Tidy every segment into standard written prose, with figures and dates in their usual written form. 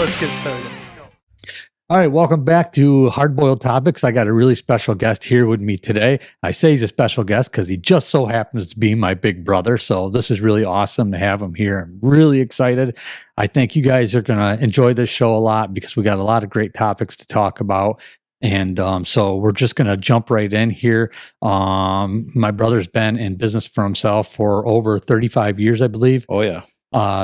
Let's get started. All right, welcome back to Hard-Boiled Topics. I got a really special guest here with me today. I say he's a special guest because he just so happens to be my big brother. So this is really awesome to have him here. I'm really excited. I think you guys are going to enjoy this show a lot because we got a lot of great topics to talk about. And so we're just going to jump right in here. My brother's been in business for himself for over 35 years, I believe. Oh, yeah.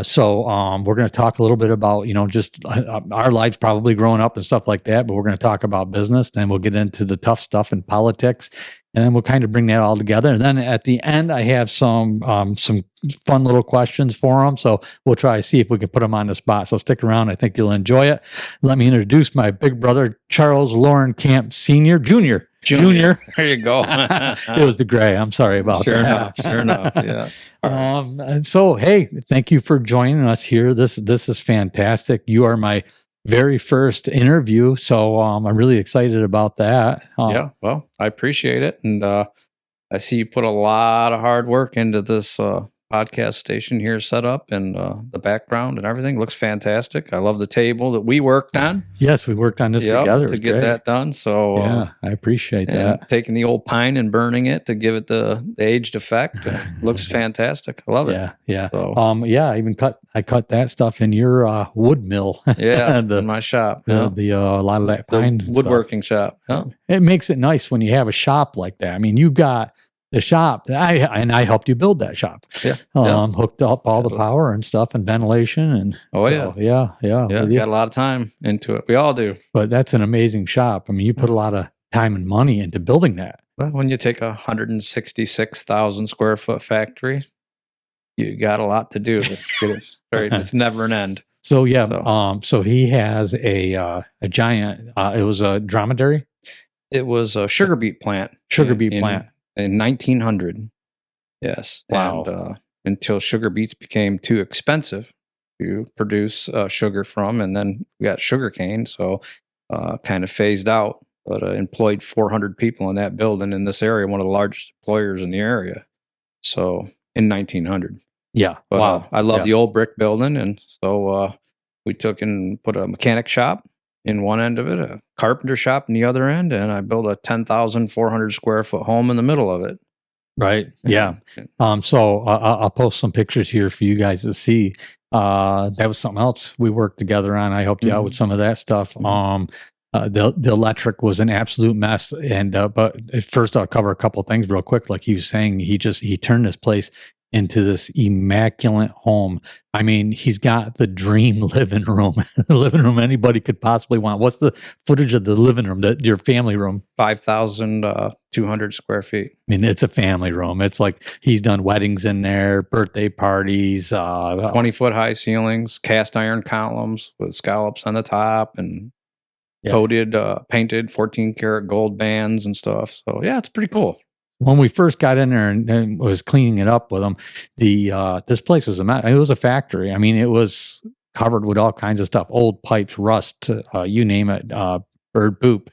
So we're going to talk a little bit about, just our lives probably growing up and stuff like that, but we're going to talk about business, then we'll get into the tough stuff in politics, and then we'll kind of bring that all together. And then at the end, I have some fun little questions for him. So we'll try to see if we can put him on the spot. So stick around. I think you'll enjoy it. Let me introduce my big brother, Charles Lauren Camp Sr. Jr. There you go. It was the gray. I'm sorry about that. Sure enough. Yeah. And so, hey, thank you for joining us here. This is fantastic. You are my very first interview, so I'm really excited about that. Yeah, well, I appreciate it, and I see you put a lot of hard work into this podcast station here set up, and the background and everything looks fantastic. I love the table that we worked on. Yes, we worked on this together to get that done. So yeah, I appreciate that. Taking the old pine and burning it to give it the aged effect looks fantastic. I love it. Yeah. So, I cut that stuff in your wood mill. Yeah, in my shop. A lot of that pine woodworking shop. Yeah. It makes it nice when you have a shop like that. I mean, you got the shop, I helped you build that shop. Yeah. Hooked up all the power and stuff and ventilation and yeah. Got a lot of time into it. We all do. But that's an amazing shop. I mean, you put a lot of time and money into building that. Well, when you take a 166,000 square foot factory, you got a lot to do. It's never an end. So yeah, so he has a giant. It was a dromedary. It was a sugar beet plant. In 1900, yes. Wow. And until sugar beets became too expensive to produce sugar from, and then we got sugar cane, so kind of phased out. But employed 400 people in that building in this area, one of the largest employers in the area. So in 1900. Yeah. But, wow. I love the old brick building, and so we took and put a mechanic shop in one end of it, a carpenter shop in the other end, and I built a 10,400 square foot home in the middle of it. Right. Yeah. So I'll post some pictures here for you guys to see. That was something else we worked together on. I helped you out with some of that stuff. The electric was an absolute mess. And, but first I'll cover a couple of things real quick. Like he was saying, he turned this place into this immaculate home. I mean, he's got the dream living room, the living room anybody could possibly want. What's the footage of the living room, your family room? 5,200 square feet. I mean, it's a family room. It's like he's done weddings in there, birthday parties, 20-foot high ceilings, cast iron columns with scallops on the top, and coated, painted 14-karat gold bands and stuff. So yeah, it's pretty cool. When we first got in there and was cleaning it up with them, this place was it was a factory. I mean, it was covered with all kinds of stuff, old pipes, rust, you name it, bird poop.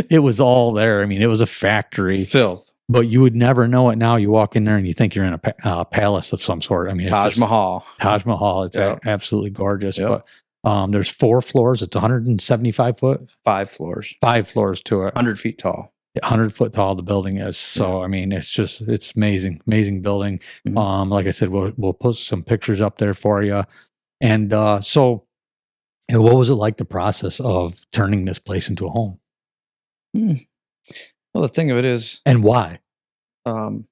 It was all there. I mean, it was a factory. Filth. But you would never know it now. You walk in there and you think you're in a palace of some sort. I mean, Taj Mahal. It's absolutely gorgeous. Yep. But there's 4 floors. It's 175 foot. 5 floors. 5 floors to it. 100 feet tall. 100-foot tall the building is. So I mean, it's amazing building. Like I said, we'll post some pictures up there for you. And so what was it like, the process of turning this place into a home? Well, the thing of it is, and why? When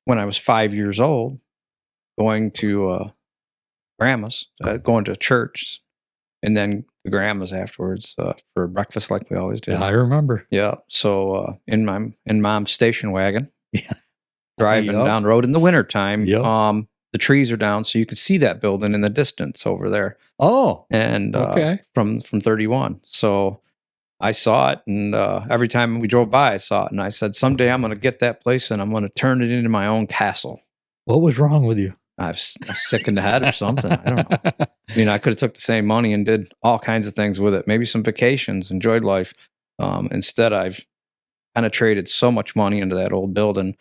I was 5 years old, going to grandma's, going to church, and then the grandma's afterwards for breakfast, like we always did. Yeah, I remember. Yeah. So in mom's station wagon, driving down the road in the wintertime, the trees are down, so you could see that building in the distance over there. Oh, and from 31. So I saw it, and every time we drove by, I saw it, and I said, someday I'm going to get that place, and I'm going to turn it into my own castle. What was wrong with you? I was sick in the head or something. I don't know. I mean, I could have took the same money and did all kinds of things with it. Maybe some vacations, enjoyed life. Instead, I've kind of traded so much money into that old building.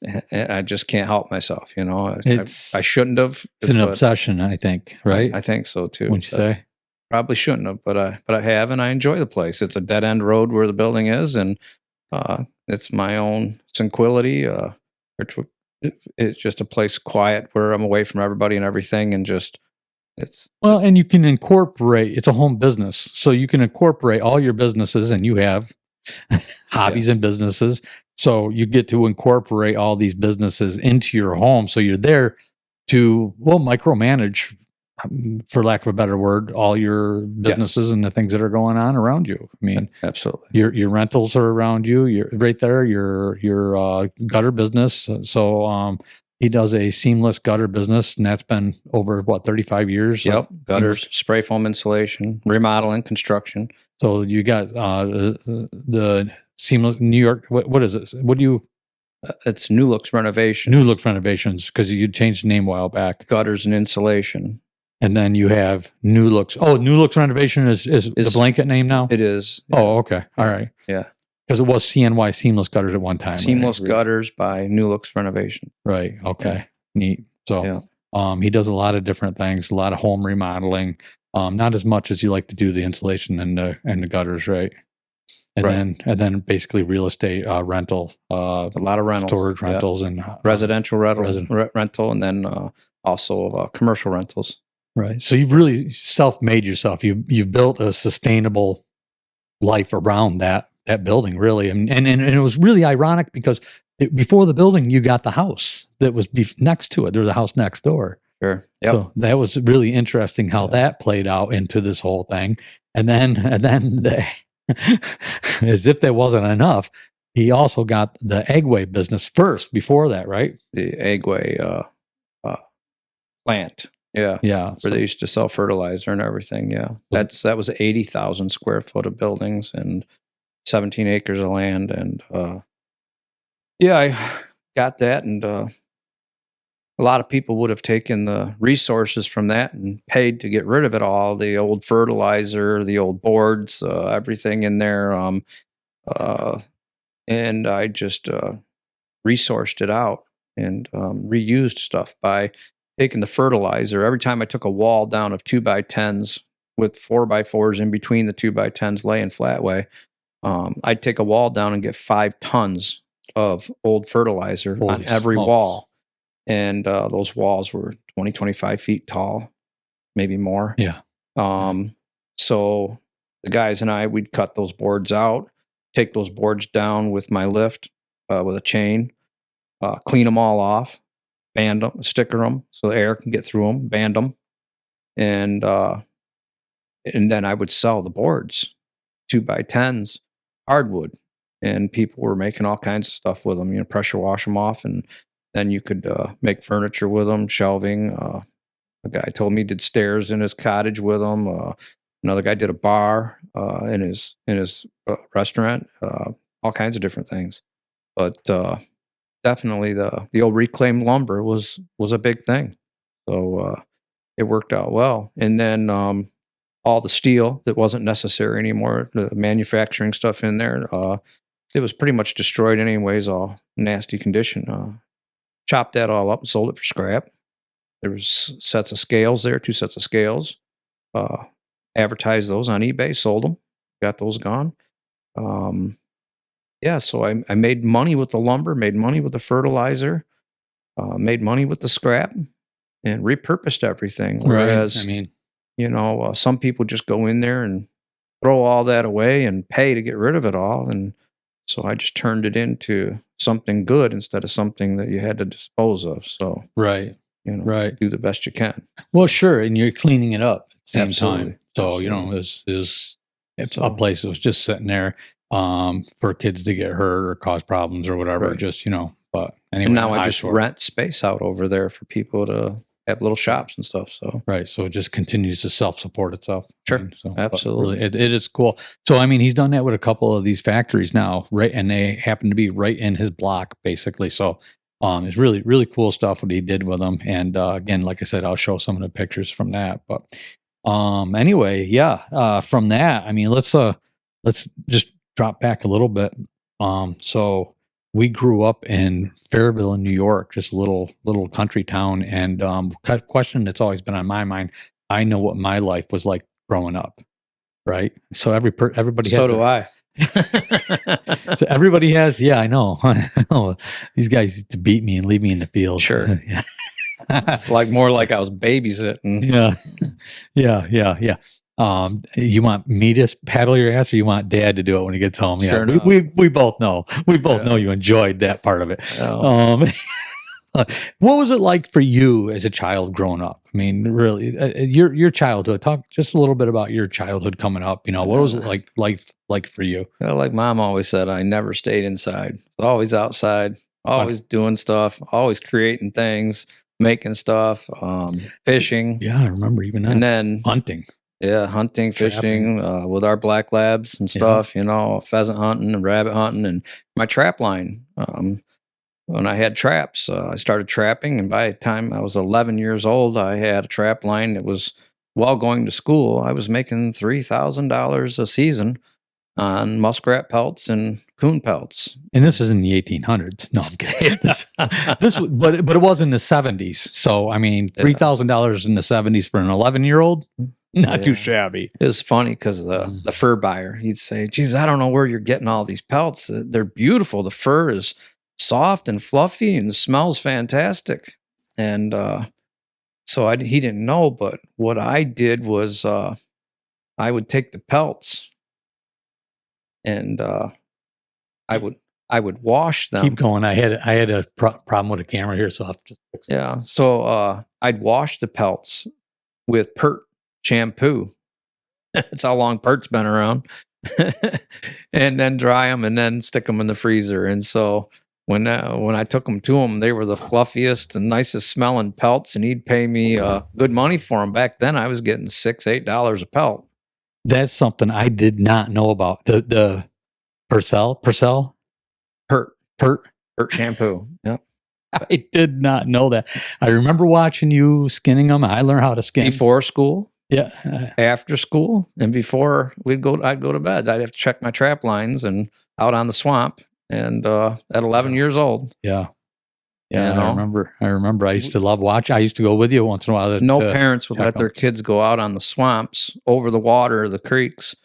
and I just can't help myself. You know, I shouldn't have. It's an obsession, I think, right? I think so too. Wouldn't you say? Probably shouldn't have, but I have, and I enjoy the place. It's a dead end road where the building is, and it's my own tranquility. It's just a place quiet where I'm away from everybody and everything, and and you can incorporate. It's a home business, so you can incorporate all your businesses, and you have hobbies and businesses. So you get to incorporate all these businesses into your home. So you're there to micromanage, for lack of a better word, all your businesses and the things that are going on around you. I mean, absolutely. Your rentals are around you. You're right there. Your gutter business. So he does a seamless gutter business, and that's been over 35 years. Yep, gutters, spray foam insulation, remodeling, construction. So you got the seamless New York. What is it? What do you? It's New Looks Renovation. New Looks Renovations, because you changed the name a while back. Gutters and insulation. And then you have New Looks. Oh, New Looks Renovation is the blanket name now? It is. Yeah. Oh, okay. All right. Yeah. Because it was CNY Seamless Gutters at one time. Seamless Gutters by New Looks Renovation. Right. Okay. Yeah. Neat. So he does a lot of different things, a lot of home remodeling. Not as much as you like to do the insulation and the gutters, right? And then basically real estate rental. A lot of rentals. Storage rentals and residential rental, and then also commercial rentals. Right. So you've really self-made yourself. You've built a sustainable life around that building, really. And it was really ironic because before the building, you got the house that was next to it. There was a house next door. Sure. Yep. So that was really interesting how that played out into this whole thing. And then as if that wasn't enough, he also got the Eggway business first before that, right? The Eggway plant. Yeah. Yeah. Where they used to sell fertilizer and everything. Yeah. That was 80,000 square foot of buildings and 17 acres of land. And I got that. And a lot of people would have taken the resources from that and paid to get rid of it all, the old fertilizer, the old boards, everything in there. And I just resourced it out and reused stuff by taking the fertilizer. Every time I took a wall down of 2x10s with 4x4s in between the 2x10s laying flat way, I'd take a wall down and get 5 tons of old fertilizer on every wall. And those walls were 20, 25 feet tall, maybe more. Yeah. So the guys and I, we'd cut those boards out, take those boards down with my lift with a chain, clean them all off, band them, sticker them so the air can get through them, band them. And then I would sell the boards, 2x10s, hardwood. And people were making all kinds of stuff with them, pressure wash them off. And then you could make furniture with them, shelving. A guy told me he did stairs in his cottage with them. Another guy did a bar in his restaurant. All kinds of different things. But definitely the old reclaimed lumber was a big thing. So it worked out well. And then all the steel that wasn't necessary anymore, the manufacturing stuff in there, it was pretty much destroyed anyways, all nasty condition. Chopped that all up and sold it for scrap. There was sets of scales there, 2 sets of scales. Advertised those on eBay, sold them, got those gone. So I made money with the lumber, made money with the fertilizer, made money with the scrap, and repurposed everything. Whereas, some people just go in there and throw all that away and pay to get rid of it all. And so I just turned it into something good instead of something that you had to dispose of. So, do the best you can. Well, sure. And you're cleaning it up at the same time. So, it's a place that was just sitting there for kids to get hurt or cause problems or whatever. Right. But anyway. And now I just rent space out over there for people to have little shops and stuff. So right, so it just continues to self-support itself. Sure, so, absolutely, really, it is cool. So he's done that with a couple of these factories now, right? And they happen to be right in his block, basically. So it's really, really cool stuff what he did with them. And again, like I said, I'll show some of the pictures from that. But anyway, from that, let's just drop back a little bit. So we grew up in Fairville, in New York, just a little country town. And question that's always been on my mind. I know what my life was like growing up, right? So everybody has. So do I. So everybody has. Yeah, I know. I know. These guys used to beat me and leave me in the field. Sure. Yeah. It's like more like I was babysitting. Yeah. You want me to paddle your ass, or you want Dad to do it when he gets home? Sure Yeah, we both know. We both know you enjoyed that part of it. What was it like for you as a child growing up? I mean, really, your childhood. Talk just a little bit about your childhood coming up. What was it like for you? Well, like Mom always said, I never stayed inside. Always outside. Always doing stuff. Always creating things, making stuff, fishing. Yeah, I remember even that. And then hunting. Yeah, hunting, fishing with our black labs and stuff. Pheasant hunting and rabbit hunting, and my trap line. When I had traps, I started trapping, and by the time I was 11 years old, I had a trap line that was, while going to school, I was making $3,000 a season on muskrat pelts and coon pelts. And this is in the 1800s. No, I'm kidding. But it was in the 70s. So, I mean, $3,000 in the 70s for an 11-year-old, not too shabby. It was funny because the fur buyer, he'd say, geez, I don't know where you're getting all these pelts. They're beautiful. The fur is soft and fluffy and smells fantastic. And so he didn't know, but what I did was I would take the pelts and I would wash them. Keep going. I had a problem with a camera here, so I'll just fix it. Yeah. So I'd wash the pelts with pert shampoo. That's how long pert's been around. And then dry them and then stick them in the freezer. And so when I took them to him, they were the fluffiest and nicest smelling pelts, and he'd pay me good money for them. Back then, I was getting $6-8 a pelt. That's something I did not know about. The Pert shampoo. Yep. I did not know that. I remember watching you skinning them. I learned how to skin before school. Yeah. After school, and before I'd go to bed. I'd have to check my trap lines and out on the swamp. And at 11 years old. Yeah. I remember. I used to love watch. I used to go with you once in a while. No parents would let their kids go out on the swamps, over the water, the creeks.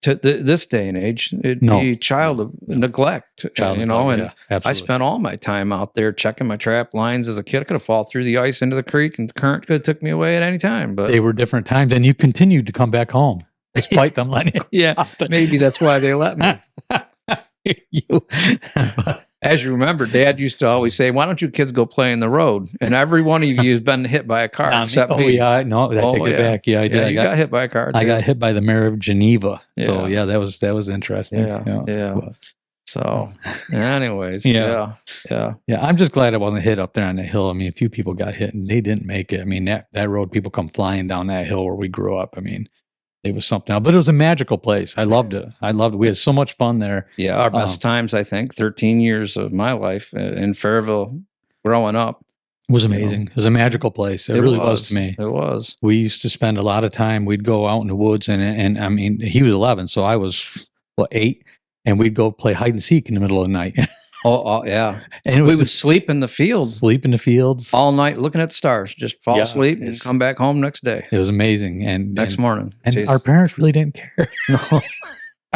To this day and age, it'd be child neglect. And I spent all my time out there checking my trap lines as a kid. I could have fallen through the ice into the creek, and the current could have took me away at any time. But they were different times, and you continued to come back home despite them letting you. Yeah, maybe that's why they let me. As you remember, Dad used to always say, "Why don't you kids go play in the road?" And every one of you has been hit by a car, except me. I take it back. Yeah, I did. Yeah, you got hit by a car. I got hit by the mayor of Geneva. So that was interesting. Yeah. So, anyways, yeah. I'm just glad I wasn't hit up there on that hill. I mean, a few people got hit and they didn't make it. I mean, that road, people come flying down that hill where we grew up. I mean, it was something else, but it was a magical place. I loved it. We had so much fun there. Yeah, our best times, I think, 13 years of my life in Fairville growing up. It was amazing. It was a magical place. It really was to me. It was. We used to spend a lot of time. We'd go out in the woods, and I mean, he was 11, so I was 8, and we'd go play hide and seek in the middle of the night. Oh yeah, and we would sleep in the fields. Sleep in the fields all night, looking at the stars. Just fall asleep and come back home next day. It was amazing, and next morning. And our parents really didn't care. No,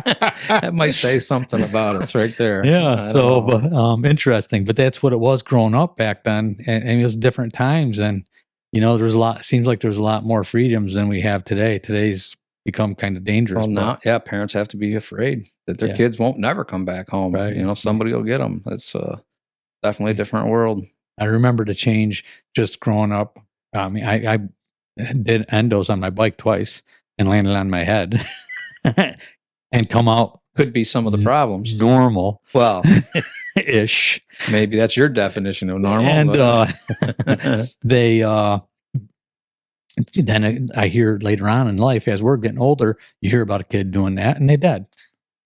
that might say something about us right there. Yeah. So, but interesting. But that's what it was growing up back then, and it was different times. And there's a lot. Seems like there's a lot more freedoms than we have today. Today's become kind of dangerous. Well, now, parents have to be afraid that their kids won't never come back home. Right. Somebody will get them. It's definitely a different world. I remember the change just growing up. I mean, I did endos on my bike twice and landed on my head and come out. Could be some of the problems. Normal. Well, ish. Maybe that's your definition of normal. And then I hear later on in life, as we're getting older, you hear about a kid doing that and they dead.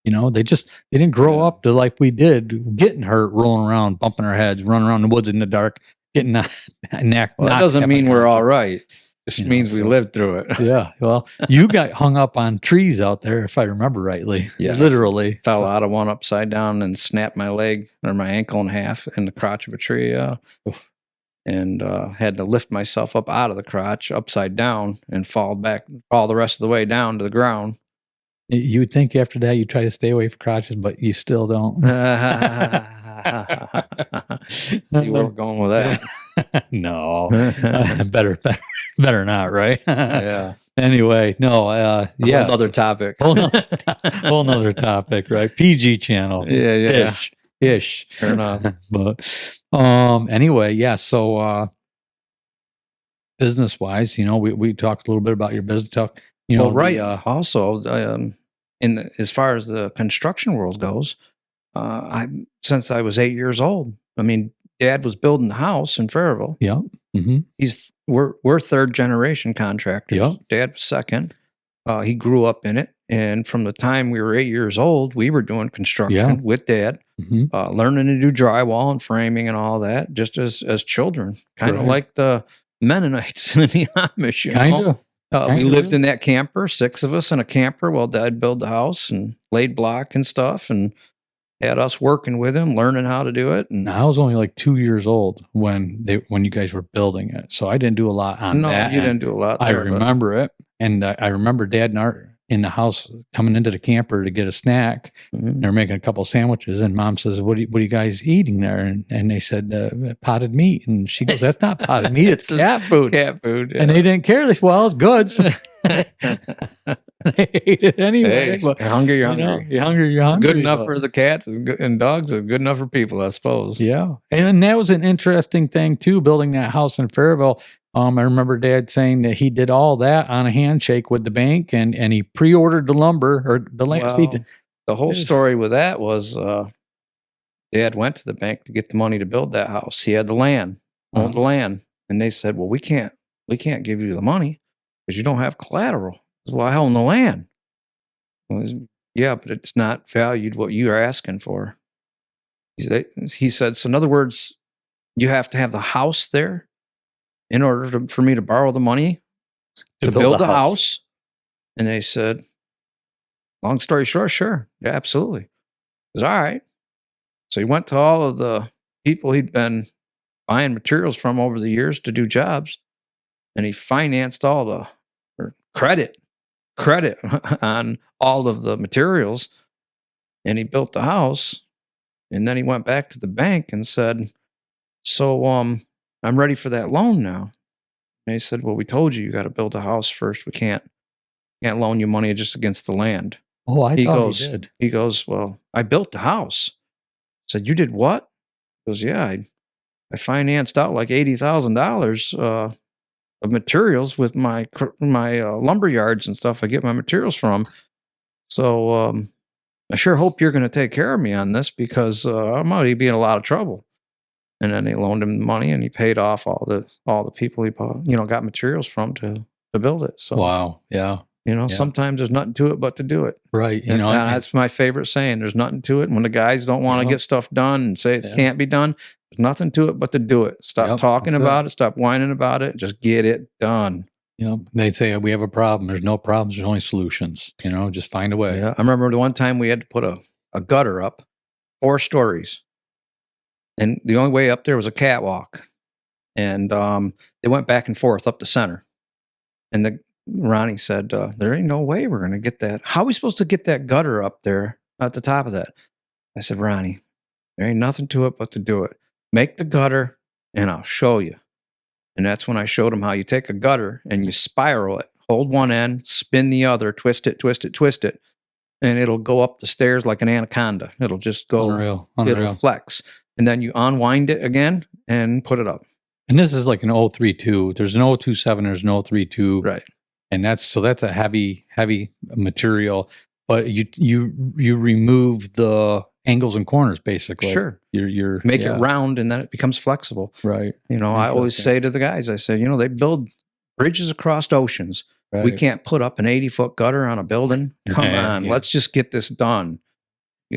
They didn't grow up the life we did, getting hurt, rolling around, bumping our heads, running around the woods in the dark, getting knocked. Well, that doesn't mean we're all right. Just means we lived through it. Yeah. Well, you got hung up on trees out there, if I remember rightly. Yeah. Literally. Fell out of one upside down and snapped my leg or my ankle in half in the crotch of a tree. And had to lift myself up out of the crotch upside down and fall the rest of the way down to the ground. You would think after that you try to stay away from crotches, but you still don't. See where we're going with that. No. Better not, right? Yeah. Anyway, no, yeah. Whole other topic. Whole nother topic, right? PG channel. Yeah. Ish. Fair enough. But anyway, yeah. So business wise, we talked a little bit about your business talk. Right. Also, as far as the construction world goes, since I was 8 years old. I mean, Dad was building the house in Fairville. Yeah. Mm-hmm. We're third generation contractors. Yep. Dad was second. He grew up in it, and from the time we were 8 years old, we were doing construction with Dad, learning to do drywall and framing and all that, just as children, kind of like the Mennonites and the Amish. Kind of. We lived in that camper, 6 of us in a camper while Dad built the house and laid block and stuff, and had us working with him, learning how to do it. And I was only like 2 years old when you guys were building it, so I didn't do a lot on that. No, you didn't do a lot. I remember it, and I remember Dad in the house coming into the camper to get a snack. And they're making a couple of sandwiches, and Mom says, "What are you guys eating there?" And they said potted meat, and she goes, "That's not potted meat; it's cat food." Cat food, yeah. And they didn't care. They said, "Well, it's good." So they ate it anyway. Hey, you're hungry. You're hungry. You're hungry. You're hungry. It's good enough for the cats and dogs. It's good enough for people, I suppose. Yeah, and that was an interesting thing too. Building that house in Fairville. I remember Dad saying that he did all that on a handshake with the bank, and he pre-ordered the lumber or the land. Well, the whole story with that was Dad went to the bank to get the money to build that house. He had the land, owned the land, and they said, "Well, we can't give you the money because you don't have collateral." I said, "Well, I own the land." Yeah, but it's not valued what you are asking for. He said, so in other words, you have to have the house there in order for me to borrow the money to build the house. And they said, long story short, sure. Yeah, absolutely. He said, all right. So he went to all of the people he'd been buying materials from over the years to do jobs, and he financed all the credit on all of the materials, and he built the house. And then he went back to the bank and said, so I'm ready for that loan now. And they said, well, we told you got to build a house first. We can't loan you money just against the land. Oh, I thought he did. He goes, well, I built the house. I said, you did what? He goes, yeah, I financed out like $80,000 of materials with my lumber yards and stuff I get my materials from. So I sure hope you're going to take care of me on this because I might be in a lot of trouble. And then they loaned him the money, and he paid off all the people he got materials from to build it. So wow, yeah. Sometimes there's nothing to it but to do it. Right. And that's my favorite saying. There's nothing to it. And when the guys don't want to get stuff done and say it can't be done, there's nothing to it but to do it. Stop talking about it. Stop whining about it. Just get it done. They'd say we have a problem. There's no problems. There's only solutions. Just find a way. Yeah. I remember the one time we had to put a gutter up, 4 stories. And the only way up there was a catwalk. And they went back and forth up the center. And Ronnie said, there ain't no way we're going to get that. How are we supposed to get that gutter up there at the top of that? I said, Ronnie, there ain't nothing to it but to do it. Make the gutter and I'll show you. And that's when I showed him how you take a gutter and you spiral it. Hold one end, spin the other, twist it. And it'll go up the stairs like an anaconda. It'll just go. Unreal. It'll flex. And then you unwind it again and put it up. And this is like an 032. There's an 027, there's an 032. Right. And that's a heavy material, but you remove the angles and corners basically. Sure. You're make it round, and then it becomes flexible. Right. I always say to the guys, I say, they build bridges across oceans. Right. We can't put up an 80-foot gutter on a building. Come on, let's just get this done.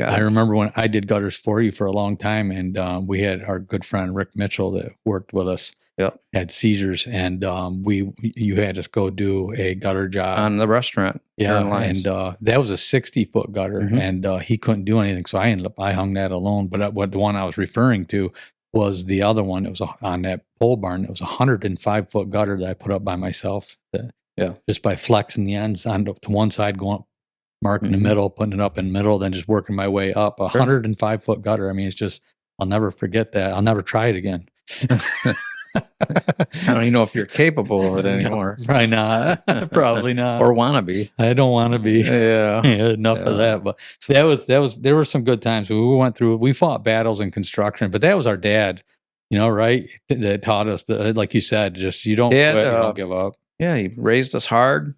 I remember when I did gutters for you for a long time, and we had our good friend Rick Mitchell that worked with us. Yep. Had seizures, and you had us go do a gutter job on the restaurant. Yeah, and that was a 60-foot gutter, and he couldn't do anything, so I hung that alone. But what the one I was referring to was the other one. It was on that pole barn. It was a 105-foot gutter that I put up by myself. Just by flexing the ends on to one side, going up, marking the middle, putting it up in the middle, then just working my way up. 105-foot gutter. I mean, it's just, I'll never forget that. I'll never try it again. I don't even know if you're capable of it anymore. No, probably not. Probably not. Or want to be. I don't want to be. Yeah. Enough of that. But there were some good times. We went through, we fought battles in construction, but that was our dad, right? That taught us that, like you said, just you don't quit, you don't give up. Yeah. He raised us hard.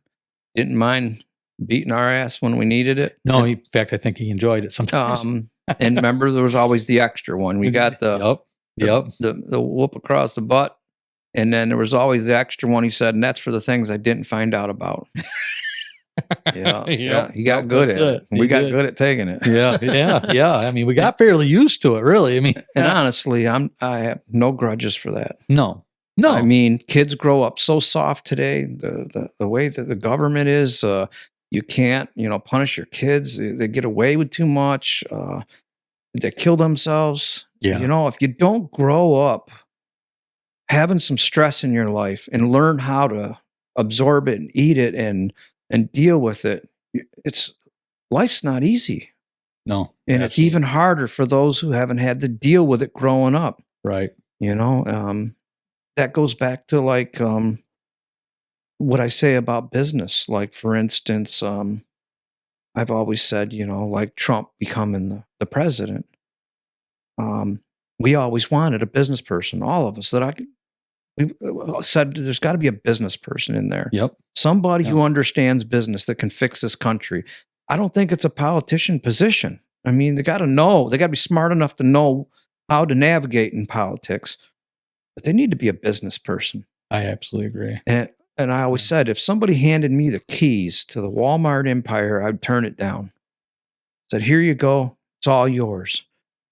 Didn't mind beating our ass when we needed it. No, in fact, I think he enjoyed it sometimes. And remember, there was always the extra one. We got the whoop across the butt. And then there was always the extra one, he said, and that's for the things I didn't find out about. Yeah. He got good at it. We got good at taking it. Yeah. I mean, we got fairly used to it, really. I mean, and honestly, I have no grudges for that. No. I mean, kids grow up so soft today. The way that the government is, you can't, punish your kids. They get away with too much. They kill themselves. Yeah. If you don't grow up having some stress in your life and learn how to absorb it and eat it and deal with it, life's not easy. No. And it's even harder for those who haven't had to deal with it growing up. Right. That goes back to like what I say about business. Like, for instance, I've always said, like Trump becoming the president, we always wanted a business person, all of us, we said there's got to be a business person in there. Yep. Somebody who understands business that can fix this country. I don't think it's a politician position. I mean, they got to be smart enough to know how to navigate in politics, but they need to be a business person. I absolutely agree. And I always said, if somebody handed me the keys to the Walmart empire, I'd turn it down. Said, here you go. It's all yours.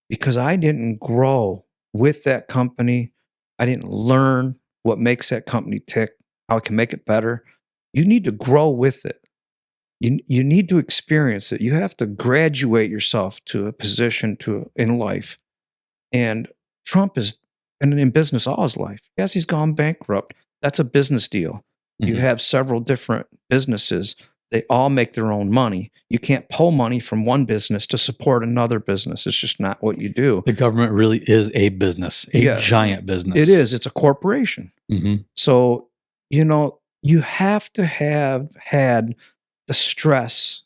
Because I didn't grow with that company. I didn't learn what makes that company tick, how I can make it better. You need to grow with it. You need to experience it. You have to graduate yourself to a position in life. And Trump has been in business all his life. Yes, he's gone bankrupt. That's a business deal. You have several different businesses. They all make their own money. You can't pull money from one business to support another business. It's just not what you do. The government really is a business, a giant business. It is. It's a corporation. So, you have to have had the stress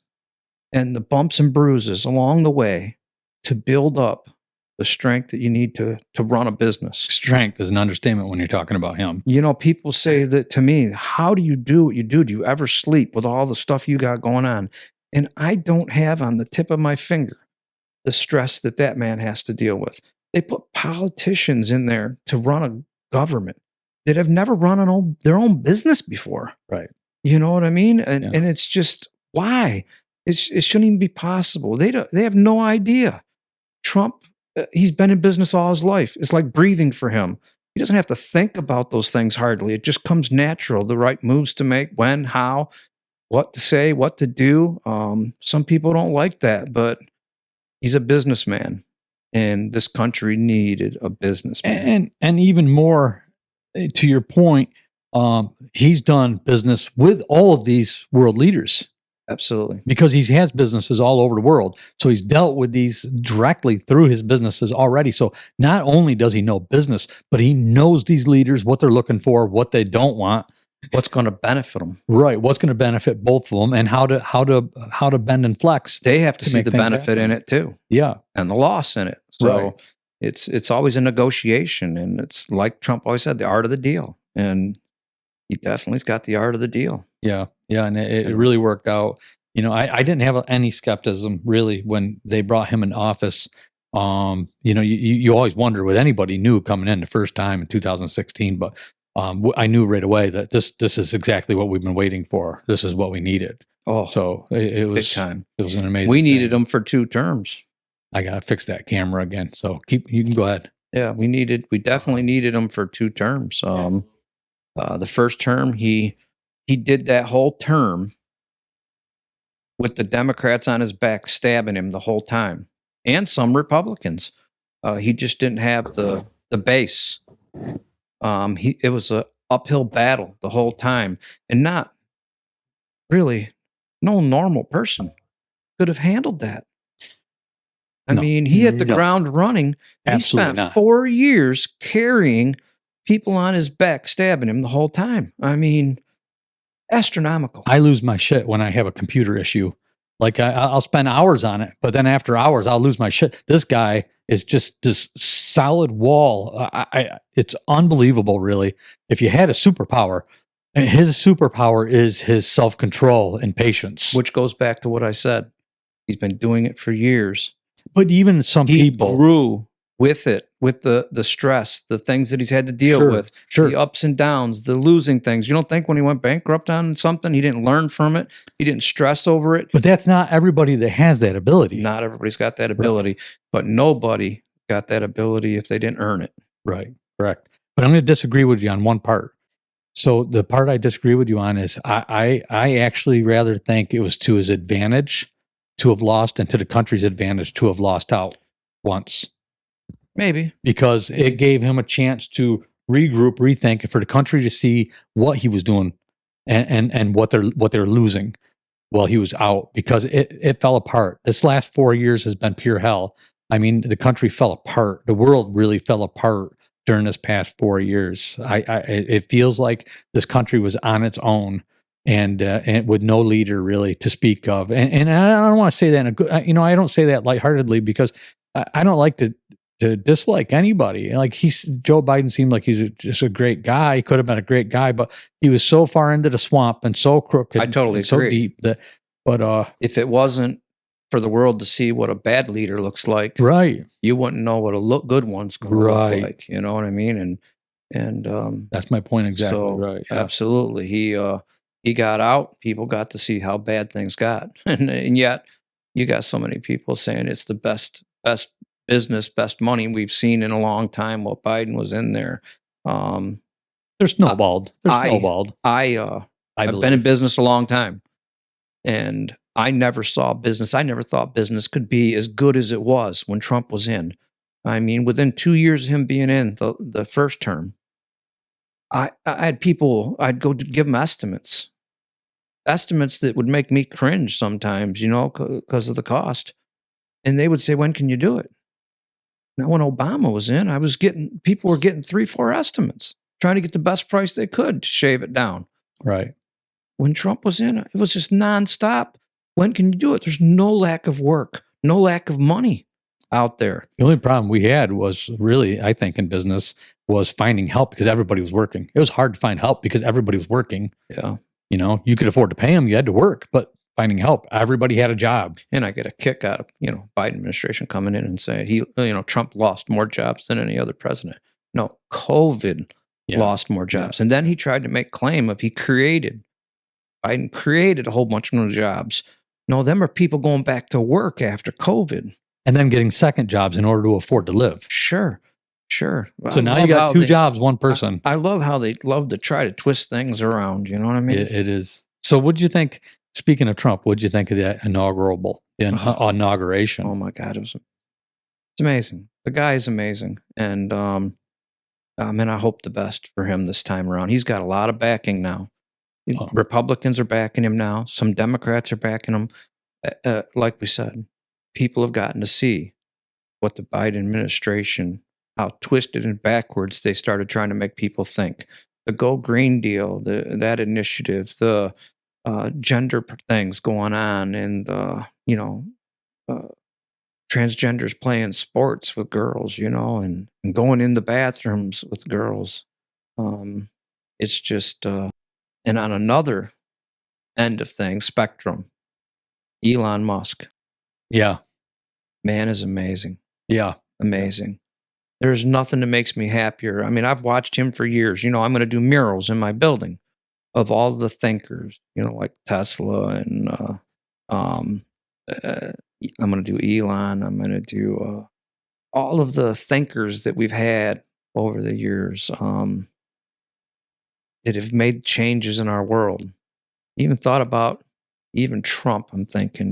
and the bumps and bruises along the way to build up the strength that you need to run a business. Strength is an understatement when you're talking about him. People say that to me, how do you do what you do? Do you ever sleep with all the stuff you got going on? And I don't have on the tip of my finger the stress that man has to deal with. They put politicians in there to run a government that have never run their own business before. Right. You know what I mean? And it's just, why? It shouldn't even be possible. They have no idea. Trump, he's been in business all his life. It's like breathing for him. He doesn't have to think about those things hardly. It just comes natural, the right moves to make, when, how, what to say, what to do. Some people don't like that, but he's a businessman, and this country needed a businessman. And even more, to your point, he's done business with all of these world leaders. Absolutely. Because he has businesses all over the world. So he's dealt with these directly through his businesses already. So not only does he know business, but he knows these leaders, what they're looking for, what they don't want. What's going to benefit them. Right. What's going to benefit both of them, and how to bend and flex. They have to see the benefit in it too. Yeah. And the loss in it. So it's always a negotiation. And it's like Trump always said, the art of the deal. And he definitely's got the art of the deal. Yeah. Yeah. And it really worked out. I didn't have any skepticism really when they brought him in office. You always wonder what anybody knew coming in the first time in 2016, but I knew right away that this is exactly what we've been waiting for. This is what we needed. Oh, so it was big time. It was an amazing. We needed him for 2 terms. I got to fix that camera again. So you can go ahead. Yeah, we definitely needed him for 2 terms. The first term, he did that whole term with the Democrats on his back stabbing him the whole time, and some Republicans. He just didn't have the base. It was a uphill battle the whole time, and not really, no normal person could have handled that. I mean, he hit the ground running. Absolutely he spent 4 years carrying people on his back, stabbing him the whole time. I mean, astronomical. I lose my shit when I have a computer issue. Like I'll spend hours on it, but then after hours, I'll lose my shit. This guy is just this solid wall. It's unbelievable, really. If you had a superpower, and his superpower is his self-control and patience. Which goes back to what I said. He's been doing it for years. But even some people grew with it, with the stress, the things that he's had to deal with, the ups and downs, the losing things. You don't think when he went bankrupt on something, he didn't learn from it? He didn't stress over it? But that's not everybody that has that ability. Not everybody's got that ability, but nobody got that ability if they didn't earn it. Right, correct. But I'm going to disagree with you on one part. So the part I disagree with you on is I actually rather think it was to his advantage to have lost and to the country's advantage to have lost out once. Maybe. Because it gave him a chance to regroup, rethink, and for the country to see what he was doing and what they're losing while he was out, because it fell apart. This last 4 years has been pure hell. I mean, the country fell apart. The world really fell apart during this past 4 years. It feels like this country was on its own and with no leader really to speak of. And I don't want to say that in a good, I don't say that lightheartedly because I don't like to dislike anybody. Like Joe Biden seemed like he's just a great guy. He could have been a great guy, but he was so far into the swamp and so crooked. I totally and so agree. Deep that, but if it wasn't for the world to see what a bad leader looks like, right, you wouldn't know what a good one's going to look like. You know what I mean? And that's my point exactly. So right, yeah. Absolutely, he got out. People got to see how bad things got, and yet you got so many people saying it's the best business, best money we've seen in a long time while Biden was in there. They're snowballed. I've been in business a long time, and I never saw business. I never thought business could be as good as it was when Trump was in. I mean, within 2 years of him being in the first term, I had people, I'd go to give them estimates that would make me cringe sometimes, because of the cost. And they would say, when can you do it? Now, when Obama was in, people were getting 3-4 estimates, trying to get the best price they could to shave it down. Right. When Trump was in, it was just nonstop. When can you do it? There's no lack of work, no lack of money out there. The only problem we had was really, I think, in business was finding help because everybody was working. It was hard to find help because everybody was working. Yeah. You could afford to pay them. You had to work, but finding help, everybody had a job. And I get a kick out of, Biden administration coming in and saying Trump lost more jobs than any other president. No, COVID lost more jobs. Yeah. And then he tried to make claim of Biden created a whole bunch of new jobs. No, them are people going back to work after COVID. And then getting second jobs in order to afford to live. Sure. So now you got 2 jobs, one person. I love how they love to try to twist things around. You know what I mean? It is. So what'd you think, speaking of Trump, what'd you think of that inauguration? Oh my God. It's amazing. The guy is amazing. And I hope the best for him this time around. He's got a lot of backing now. Republicans are backing him now. Some Democrats are backing him. Like we said, people have gotten to see what the Biden administration, how twisted and backwards they started trying to make people think. The Go Green deal, that initiative, the gender things going on, and transgenders playing sports with girls, and going in the bathrooms with girls. It's just, and on another end of things, spectrum, Elon Musk. Yeah. Man is amazing. Yeah. Amazing. There's nothing that makes me happier. I mean, I've watched him for years. I'm going to do murals in my building of all the thinkers, like Tesla and I'm going to do Elon. I'm going to do all of the thinkers that we've had over the years that have made changes in our world. Even thought about even Trump. I'm thinking,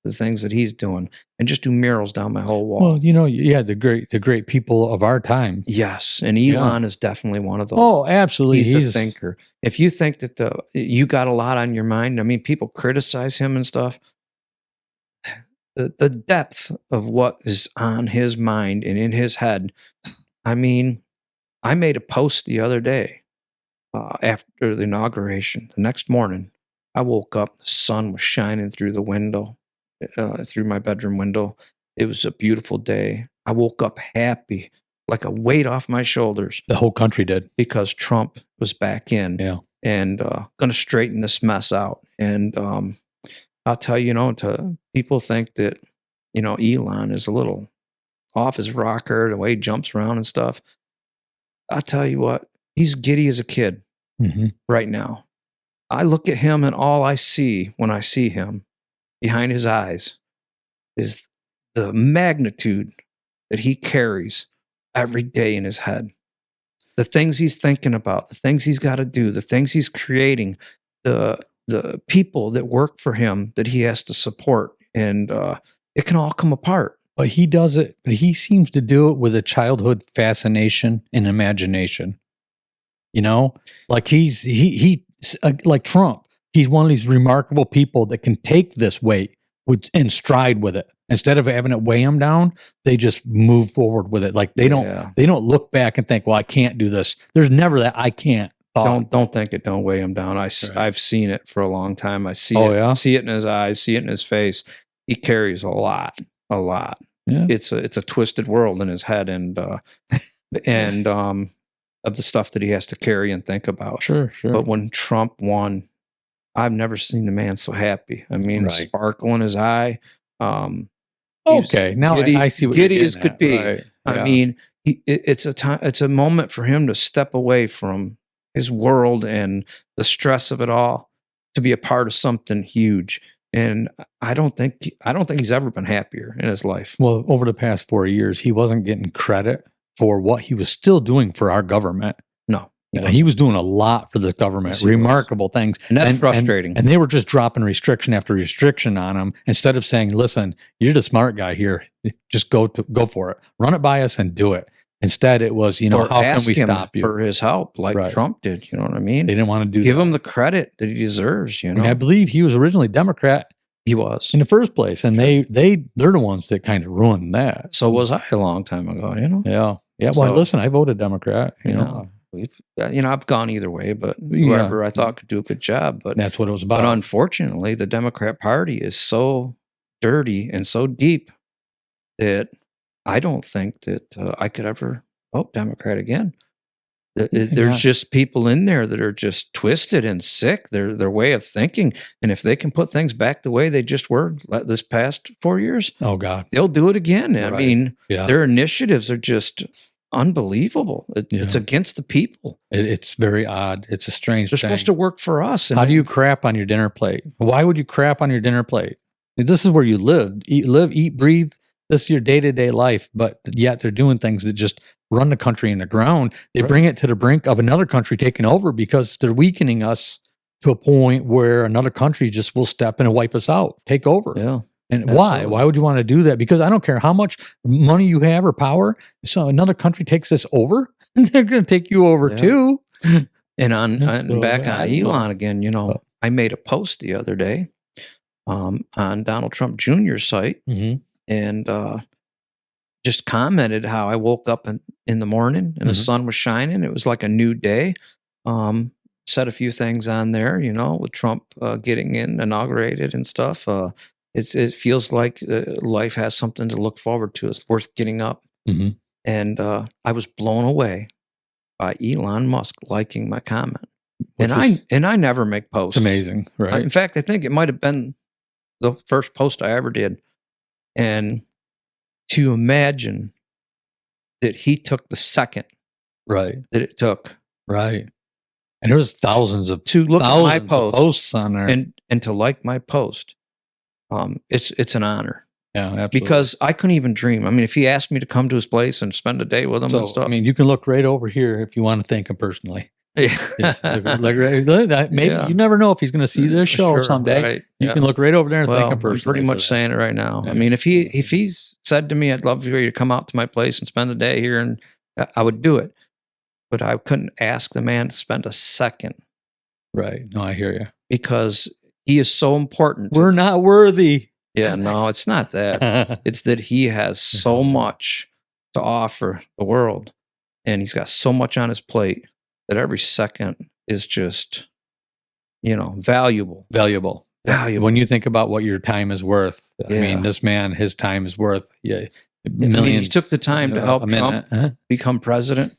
the things that he's doing, and just do murals down my whole wall. Well, yeah, the great people of our time. Yes, and Elon is definitely one of those. Oh, absolutely. He's a thinker. If you think that you got a lot on your mind, I mean, people criticize him and stuff. The depth of what is on his mind and in his head. I mean, I made a post the other day after the inauguration. The next morning, I woke up. The sun was shining through the window, through my bedroom window. It was a beautiful day. I woke up happy, like a weight off my shoulders. The whole country did. Because Trump was back in and going to straighten this mess out. And I'll tell you, to people think that, Elon is a little off his rocker, the way he jumps around and stuff. I'll tell you what, he's giddy as a kid right now. I look at him and all I see when I see him behind his eyes is the magnitude that he carries every day in his head. The things he's thinking about, the things he's got to do, the things he's creating, the people that work for him that he has to support, and it can all come apart. But he does it. But he seems to do it with a childhood fascination and imagination. Like he like Trump. He's one of these remarkable people that can take this weight and stride with it. Instead of having it weigh them down, they just move forward with it. Like they don't look back and think, well, I can't do this. There's never that I can't thought. Don't think it don't weigh him down. I've seen it for a long time. I see it. See it in his eyes, see it in his face. He carries a lot. Yeah. It's a twisted world in his head and of the stuff that he has to carry and think about. Sure. But when Trump won, I've never seen the man so happy. I mean, sparkle in his eye. Okay, now I see what giddy as could be. Right. I mean, it's a moment for him to step away from his world and the stress of it all to be a part of something huge. And I don't think he's ever been happier in his life. Well, over the past 4 years, he wasn't getting credit for what he was still doing for our government. No. He was doing a lot for the government, Yes, remarkable things. And that's frustrating. And they were just dropping restriction after restriction on him instead of saying, listen, you're the smart guy here. Just go for it. Run it by us and do it. Instead, it was, or how can we stop you? For his help, like Trump did. You know what I mean? They didn't want to give him the credit that he deserves. I mean, I believe he was originally Democrat. He was in the first place, and they're the ones that kind of ruined that. So was I a long time ago. Yeah. Well, listen, I voted Democrat. I've gone either way, but whoever I thought could do a good job. But that's what it was about. But unfortunately, the Democrat Party is so dirty and so deep that I don't think that I could ever vote Democrat again. There's just people in there that are just twisted and sick. Their way of thinking, and if they can put things back the way they just were this past 4 years, oh God, they'll do it again. I mean, their initiatives are just unbelievable. It's against the people. It's very odd. It's a strange thing. They're supposed to work for us. How do you crap on your dinner plate? Why would you crap on your dinner plate? This is where you live, eat, breathe. This is your day-to-day life, but yet they're doing things that just run the country in the ground. They bring it to the brink of another country taking over because they're weakening us to a point where another country just will step in and wipe us out, take over. Yeah. And why? Why would you want to do that? Because I don't care how much money you have or power. So another country takes this over, and they're going to take you over too. And back on Elon again, I made a post the other day on Donald Trump Jr.'s site. And just commented how I woke up in the morning and the sun was shining. It was like a new day. Said a few things on there, with Trump getting inaugurated and stuff. It feels like life has something to look forward to. It's worth getting up. And I was blown away by Elon Musk liking my comment. And I never make posts. It's amazing, right? In fact, I think it might have been the first post I ever did. And to imagine that he took the second that it took. Right. And there was thousands of to look at my post posts on there. And to like my post. it's an honor. Yeah, absolutely. Because I couldn't even dream. I mean, if he asked me to come to his place and spend a day with him and stuff. I mean, you can look right over here if you want to thank him personally. Yeah. Maybe you never know if he's going to see this show someday. Right. You can look right over there and thank him personally. I'm pretty much saying it right now. Yeah. I mean, if he's said to me, "I'd love for you to come out to my place and spend a day here," and I would do it, but I couldn't ask the man to spend a second. Right. No, I hear you. Because he is so important. We're not worthy. Yeah, no, it's not that. It's that he has so much to offer the world, and he's got so much on his plate that every second is just, valuable. Valuable. When you think about what your time is worth, I mean, this man, his time is worth millions. I mean, he took the time to help Trump become president,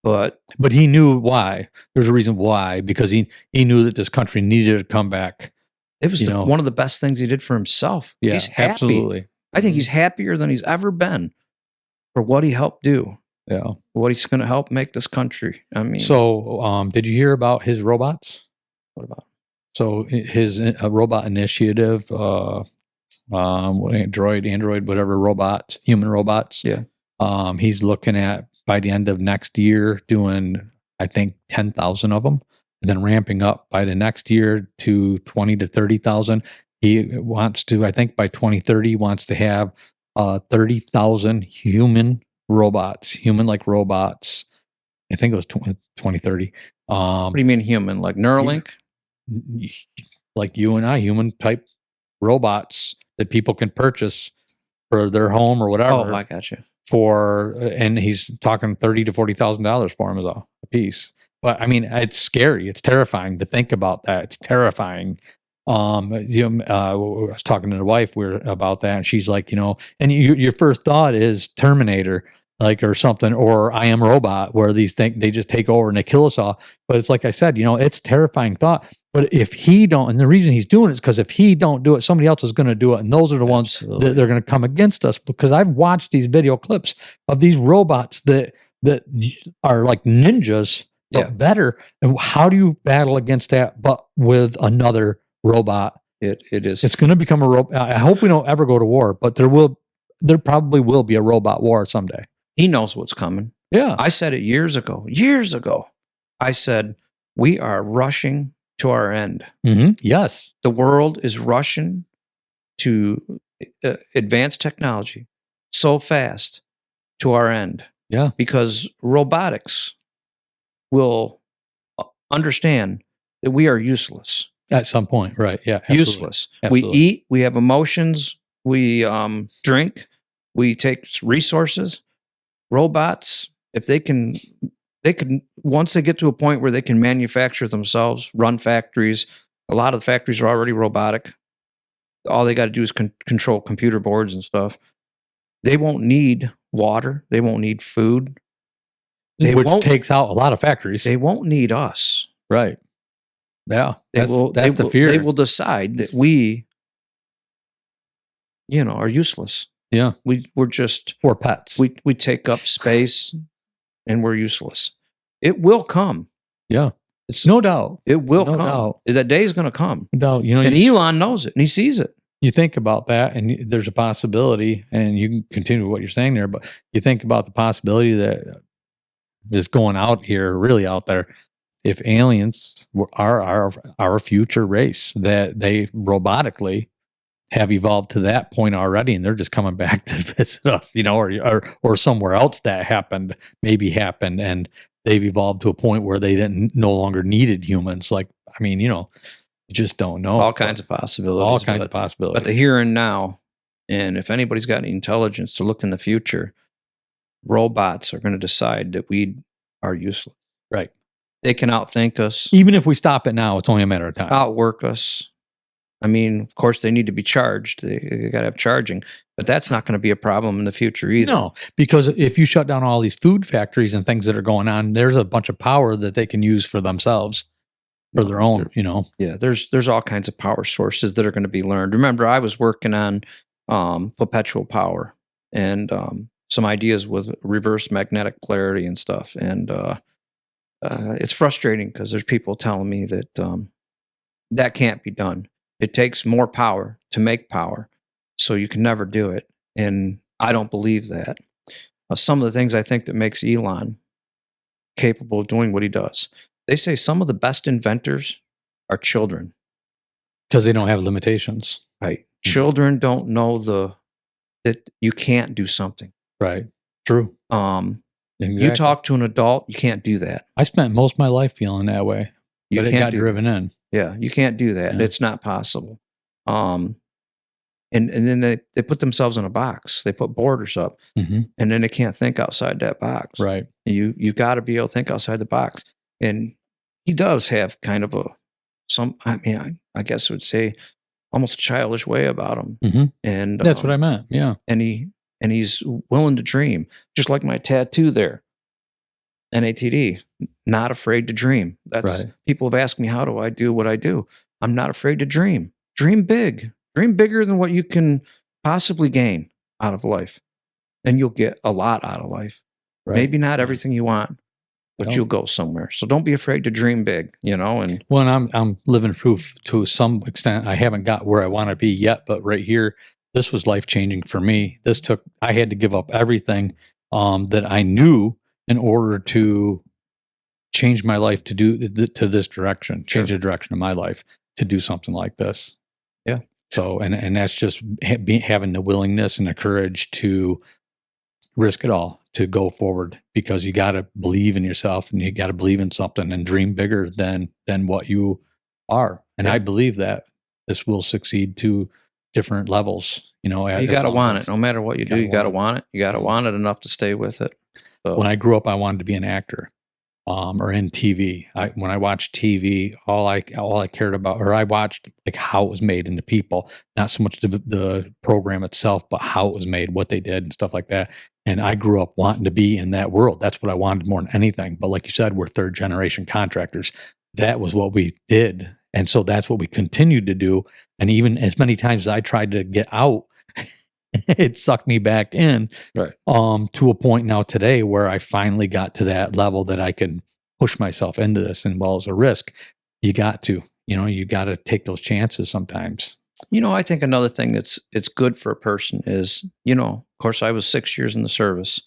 but he knew why. There's a reason why, because he knew that this country needed to come back. It was one of the best things he did for himself. Yeah, he's happy. Absolutely. I think he's happier than he's ever been for what he helped do. Yeah. What he's going to help make this country. I mean. So, did you hear about his robots? What about? So his robot initiative, Android, whatever robots, human robots. Yeah. He's looking at by the end of next year doing, I think, 10,000 of them. And then ramping up by the next year to 20 to 30,000. He wants to, I think by 2030, wants to have 30,000 human robots, human-like robots. I think it was 2030. What do you mean human? Like Neuralink? Like you and I, human-type robots that people can purchase for their home or whatever. Oh, I got you. And he's talking $30,000 to $40,000 for them as a piece. But I mean, it's scary. It's terrifying to think about that. It's terrifying. I was talking to the wife about that, and she's like, and your first thought is Terminator, like, or something, or I Am Robot, where these things, they just take over and they kill us all. But it's like I said, it's a terrifying thought. But if he don't, and the reason he's doing it is because if he don't do it, somebody else is going to do it, and those are the ones that they're going to come against us. Because I've watched these video clips of these robots that are like ninjas. But better. And how do you battle against that? But with another robot, it is. It's going to become a robot. I hope we don't ever go to war, but there probably will be a robot war someday. He knows what's coming. Yeah, I said it years ago. I said we are rushing to our end. Mm-hmm. Yes, the world is rushing to advanced technology so fast to our end. Yeah, because robotics will understand that we are useless at some point, right? Yeah, absolutely. Useless. Absolutely. We eat, we have emotions, we drink, we take resources. Robots, if they can once they get to a point where they can manufacture themselves, run factories. A lot of the factories are already robotic. All they got to do is control computer boards and stuff. They won't need water. They won't need food. Which takes out a lot of factories. They won't need us. Right. Yeah. That's the fear. They will decide that we, are useless. Yeah. We're just... We're pets. We take up space and we're useless. It will come. Yeah. It's no doubt. It will come. Doubt. That day is going to come. No doubt. And Elon knows it and he sees it. You think about that, and there's a possibility, and you can continue what you're saying there, but you think about the possibility that this going out here, really out there, if aliens are our future race, that they robotically have evolved to that point already, and they're just coming back to visit us, or somewhere else that happened, and they've evolved to a point where they no longer needed humans. Like, I mean, you just don't know. All kinds of possibilities. But the here and now, and if anybody's got any intelligence to look in the future, robots are going to decide that we are useless. Right. They can outthink us. Even if we stop it now, it's only a matter of time. Outwork us. I mean, of course, they need to be charged. They got to have charging. But that's not going to be a problem in the future either. No, because if you shut down all these food factories and things that are going on, there's a bunch of power that they can use for themselves, for their own, Yeah, there's all kinds of power sources that are going to be learned. Remember, I was working on perpetual power and some ideas with reverse magnetic polarity and stuff. And it's frustrating because there's people telling me that that can't be done. It takes more power to make power. So you can never do it. And I don't believe that. Some of the things I think that makes Elon capable of doing what he does. They say some of the best inventors are children. Because they don't have limitations. Right. Children don't know that you can't do something. Right. True. Exactly. You talk to an adult, you can't do that. I spent most of my life feeling that way. But it got driven in. Yeah, you can't do that. Yeah. It's not possible. And then they put themselves in a box. They put borders up, and then they can't think outside that box. Right. You got to be able to think outside the box. And he does have kind of I guess I would say almost a childish way about him. And that's what I meant. Yeah. And he's willing to dream, just like my tattoo there. NATD, not afraid to dream. That's right. People have asked me, how do I do what I do? I'm not afraid to dream. Dream big. Dream bigger than what you can possibly gain out of life. And you'll get a lot out of life. Right. Maybe not everything you want, but you'll go somewhere. So don't be afraid to dream big, And well, I'm living proof to some extent. I haven't got where I want to be yet, but right here, this was life-changing for me. I had to give up everything that I knew in order to change my life to this direction, change the direction of my life to do something like this. Yeah. So, and that's just having the willingness and the courage to risk it all, to go forward, because you got to believe in yourself and you got to believe in something and dream bigger than what you are. And I believe that this will succeed to different levels. You got to want it. No matter what you do, you got to want it. You got to want it enough to stay with it. So. When I grew up, I wanted to be an actor, or in TV. When I watched TV, all I cared about, or I watched like how it was made and the people, not so much the program itself, but how it was made, what they did, and stuff like that. And I grew up wanting to be in that world. That's what I wanted more than anything. But like you said, we're third generation contractors. That was what we did, and so that's what we continued to do. And even as many times as I tried to get out, it sucked me back in, right. To a point now today where I finally got to that level that I could push myself into this. And while it's a risk, you got to take those chances sometimes. I think another thing it's good for a person is, of course, I was 6 years in the service,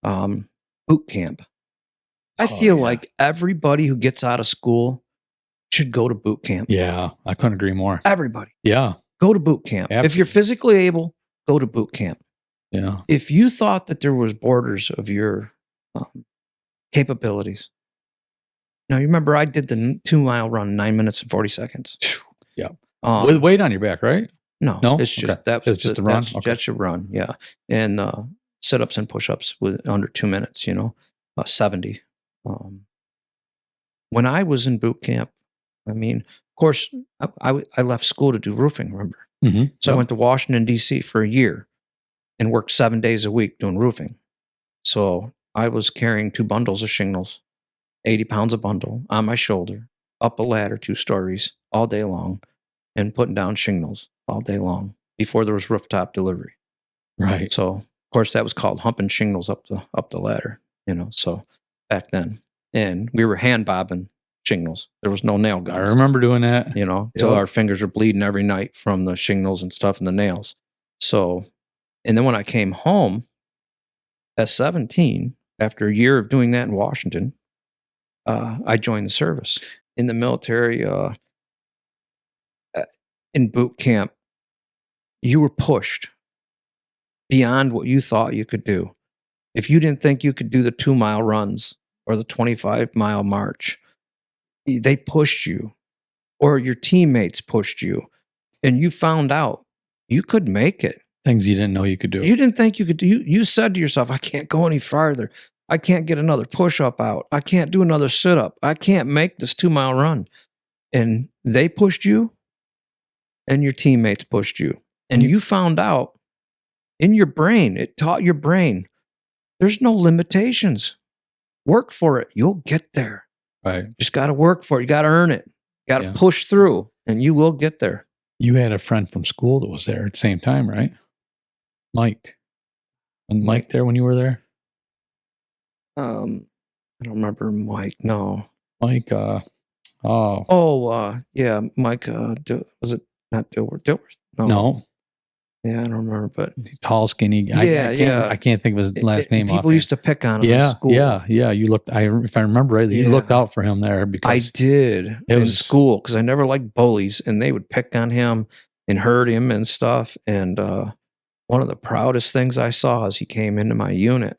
boot camp. I feel like everybody who gets out of school should go to boot camp. Yeah, I couldn't agree more. Everybody. Yeah. Go to boot camp. Absolutely. If you're physically able, go to boot camp. Yeah. If you thought that there was borders of your capabilities. Now, you remember I did the 2-mile run in 9 minutes and 40 seconds. Yeah. With weight on your back, right? No, it's just it's just the run. That's your run, yeah. And sit-ups and push-ups with under 2 minutes. 70. When I was in boot camp, of course, I left school to do roofing. Remember? So I went to Washington D.C. for a year and worked 7 days a week doing roofing. So I was carrying 2 bundles of shingles, 80 pounds a bundle on my shoulder, up a ladder 2 stories all day long, and putting down shingles all day long before there was rooftop delivery. Right. So of course that was called humping shingles up the ladder. So back then, and we were hand bobbing shingles. There was no nail guns. I remember doing that. Till our fingers were bleeding every night from the shingles and stuff and the nails. So, and then when I came home at 17, after a year of doing that in Washington, I joined the service. In the military, in boot camp, you were pushed beyond what you thought you could do. If you didn't think you could do the 2-mile runs or the 25-mile march, they pushed you, or your teammates pushed you, and you found out you could make it. Things you didn't know you could do. You didn't think you could do. You said to yourself, I can't go any farther. I can't get another push-up out. I can't do another sit-up. I can't make this 2-mile run. And they pushed you, and your teammates pushed you. And you found out in your brain, it taught your brain, there's no limitations. Work for it. You'll get there. Right. Just got to work for it. You got to earn it. You got to push through, and you will get there. You had a friend from school that was there at the same time, right? Mike. Was Mike there when you were there? I don't remember Mike. No. Mike, Oh, Yeah, Mike. Was it not Dilworth? Dilworth? no. Yeah, I don't remember, but Tall, skinny guy. yeah. I can't think of his last name. People used to pick on him in school. Yeah. You looked. If I remember right, you looked out for him there because I did in school because I never liked bullies, and they would pick on him and hurt him and stuff. And one of the proudest things I saw is he came into my unit,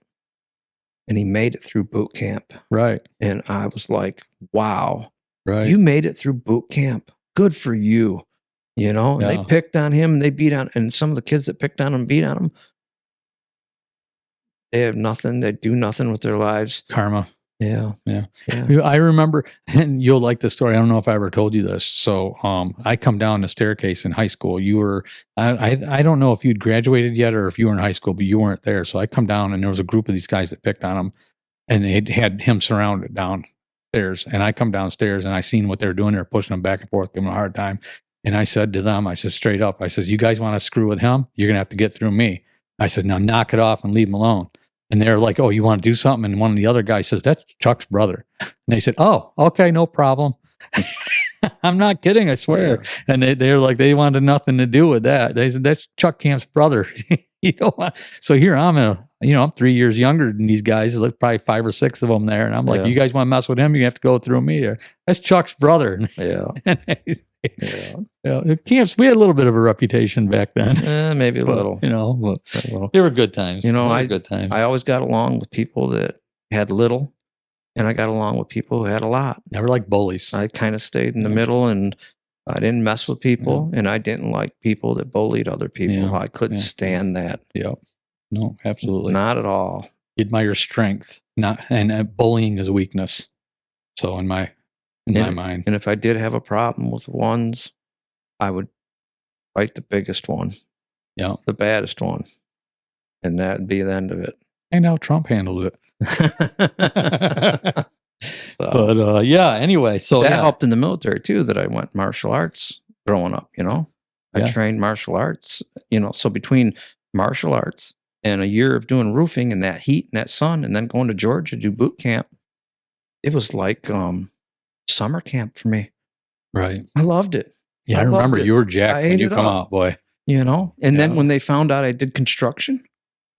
and he made it through boot camp. Right. And I was like, "Wow, right, you made it through boot camp. Good for you." You know, and they picked on him, and they beat on, and some of the kids that picked on him, beat on him. They have nothing. They do nothing with their lives. Karma. Yeah. I remember, and you'll like the story. I don't know if I ever told you this. So, I come down the staircase in high school. You were, I don't know if you'd graduated yet or if you were in high school, but you weren't there. So I come down, and there was a group of these guys that picked on him, and they had him surrounded downstairs. And I come downstairs, and I seen what they're doing. They're pushing him back and forth, giving him a hard time. And I said to them, I said straight up, I says, "You guys want to screw with him? You're gonna have to get through me." I said, "Now knock it off and leave him alone." And they're like, "Oh, you want to do something?" And one of the other guys says, "That's Chuck's brother." And they said, "Oh, okay, no problem." I'm not kidding, I swear. Yeah. And they're like, they wanted nothing to do with that. They said, "That's Chuck Camp's brother." You know, so here I'm I'm 3 years younger than these guys. There's like probably 5 or 6 of them there. And I'm like, "You guys want to mess with him? You have to go through me." That's Chuck's brother. Yeah. Camps, we had a little bit of a reputation back then. Maybe a little. But they were good times. Good times. I always got along with people that had little, and I got along with people who had a lot. Never liked bullies. I kind of stayed in the middle, and I didn't mess with people, and I didn't like people that bullied other people. Yeah. I couldn't stand that. Yeah. No, absolutely. Not at all. You admire strength, and bullying is a weakness. So in my mind. And if I did have a problem with ones, I would fight the biggest one. Yeah. The baddest one. And that'd be the end of it. And now Trump handles it. But anyway. So that helped in the military too, that I went martial arts growing up, I trained martial arts, so between martial arts and a year of doing roofing and that heat and that sun and then going to Georgia to do boot camp, it was like summer camp for me. Right. I loved it. Yeah, I remember you were jacked when you come out, boy. And then when they found out I did construction,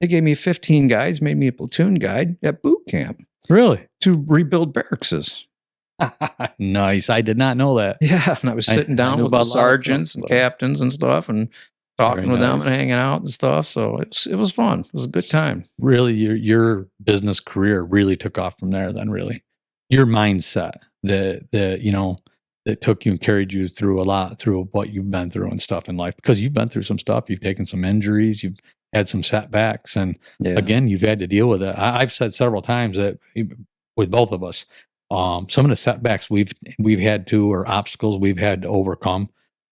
they gave me 15 guys, made me a platoon guide at boot camp. Really? To rebuild barrackses. Nice. I did not know that. Yeah, and I was sitting down with the sergeants and captains and stuff and talking with them and hanging out and stuff. So it was fun. It was a good time. Really, your business career really took off from there then, really. Your mindset that took you and carried you through what you've been through and stuff in life, because you've been through some stuff. You've taken some injuries. You've had some setbacks. And again, you've had to deal with it. I've said several times that with both of us, some of the setbacks we've had to, or obstacles we've had to overcome,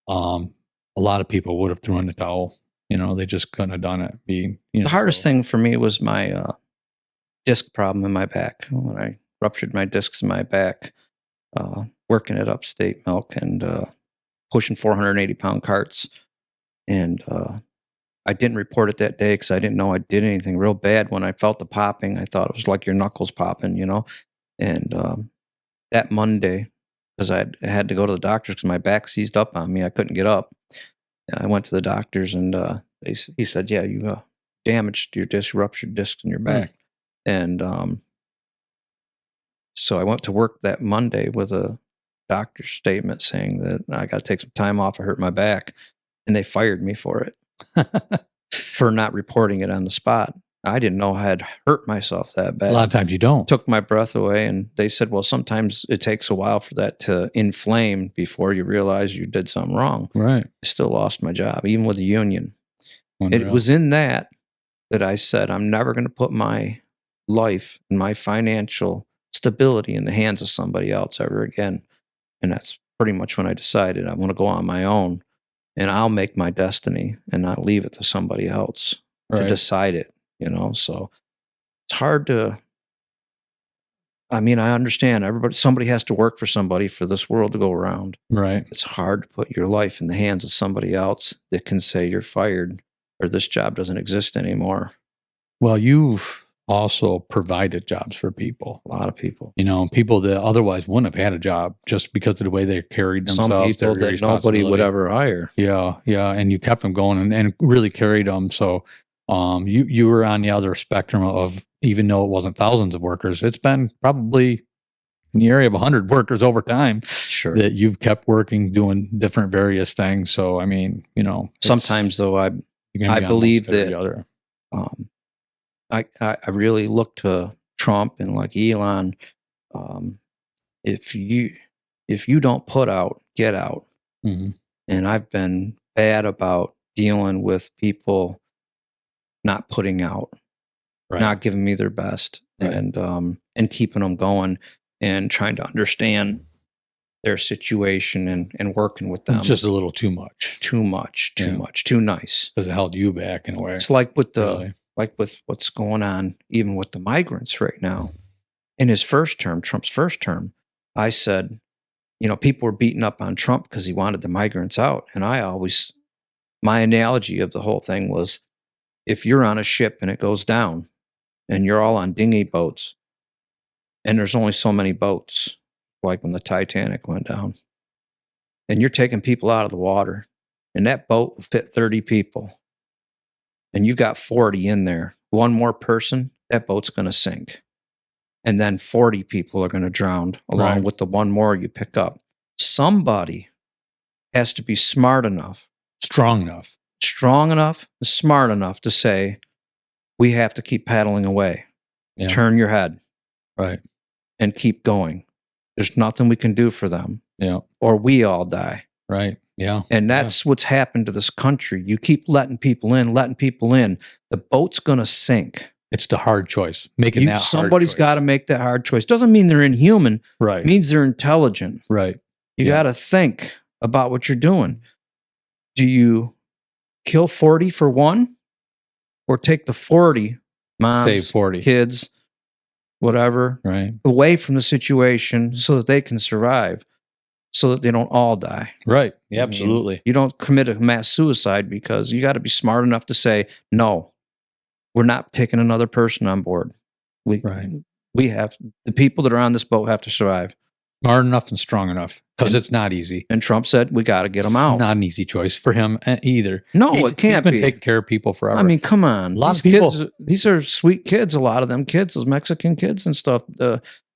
a lot of people would have thrown the towel. They just couldn't have done it. The hardest thing for me was my disc problem in my back. When I ruptured my discs in my back, working at Upstate Milk and pushing 480-pound carts. And I didn't report it that day because I didn't know I did anything real bad. When I felt the popping, I thought it was like your knuckles popping, And that Monday, because I had to go to the doctors because my back seized up on me. I couldn't get up. I went to the doctors, and he said, "Yeah, you damaged your disc, ruptured discs in your back." And so I went to work that Monday with a doctor's statement saying that I got to take some time off. I hurt my back, and they fired me for it for not reporting it on the spot. I didn't know I had hurt myself that bad. A lot of times you don't. Took my breath away, and they said, well, sometimes it takes a while for that to inflame before you realize you did something wrong. Right. I still lost my job, even with the union. Unreal. It was in that I said, I'm never going to put my life and my financial stability in the hands of somebody else ever again. And that's pretty much when I decided I want to go on my own, and I'll make my destiny and not leave it to somebody else to decide it. So it's hard to, I understand somebody has to work for somebody for this world to go around. Right. It's hard to put your life in the hands of somebody else that can say you're fired or this job doesn't exist anymore. Well, you've also provided jobs for people. A lot of people. You know, people that otherwise wouldn't have had a job just because of the way they carried themselves. Some people their that nobody would ever hire. Yeah, yeah, and you kept them going and really carried them. So, you were on the other spectrum of, even though it wasn't thousands of workers, it's been probably in the area of 100 workers over time. Sure. That you've kept working, doing different various things. So, I mean, you know, sometimes though, I believe that I really look to Trump and like Elon. If you don't put out, get out. Mm-hmm. And I've been bad about dealing with people not putting out, Right. not giving me their best, Right. and keeping them going and trying to understand their situation and working with them. It's just a little too much. Too nice. Because it held you back in a way. It's like with Really. with what's going on, even with the migrants right now. In his first term, Trump's first term, I said, you know, people were beating up on Trump because he wanted the migrants out. And my analogy of the whole thing was, if you're on a ship and it goes down and you're all on dinghy boats and there's only so many boats, like when the Titanic went down, and you're taking people out of the water and that boat will fit 30 people and you've got 40 in there, one more person, that boat's going to sink. And then 40 people are going to drown along Right. with the one more you pick up. Somebody has to be smart enough, Strong enough, smart enough to say, we have to keep paddling away. Yeah. Turn your head. Right. And keep going. There's nothing we can do for them. Yeah. Or we all die. Right. Yeah. And that's what's happened to this country. You keep letting people in. The boat's going to sink. It's the hard choice. Somebody's got to make that hard choice. Doesn't mean they're inhuman. Right. It means they're intelligent. Right. You got to think about what you're doing. Do you kill 40 for one, or take the 40 moms, save 40 kids, whatever, right, away from the situation so that they can survive, so that they don't all die? Right. Yeah, absolutely. I mean, you don't commit a mass suicide, because you got to be smart enough to say, no, we're not taking another person on board. We have, the people that are on this boat have to survive. Smart enough and strong enough, because it's not easy. And Trump said, we got to get them out. Not an easy choice for him either. No, it can't be. He's been taking care of people forever. I mean, come on. A lot of people, kids, these are sweet kids, a lot of them kids, those Mexican kids and stuff.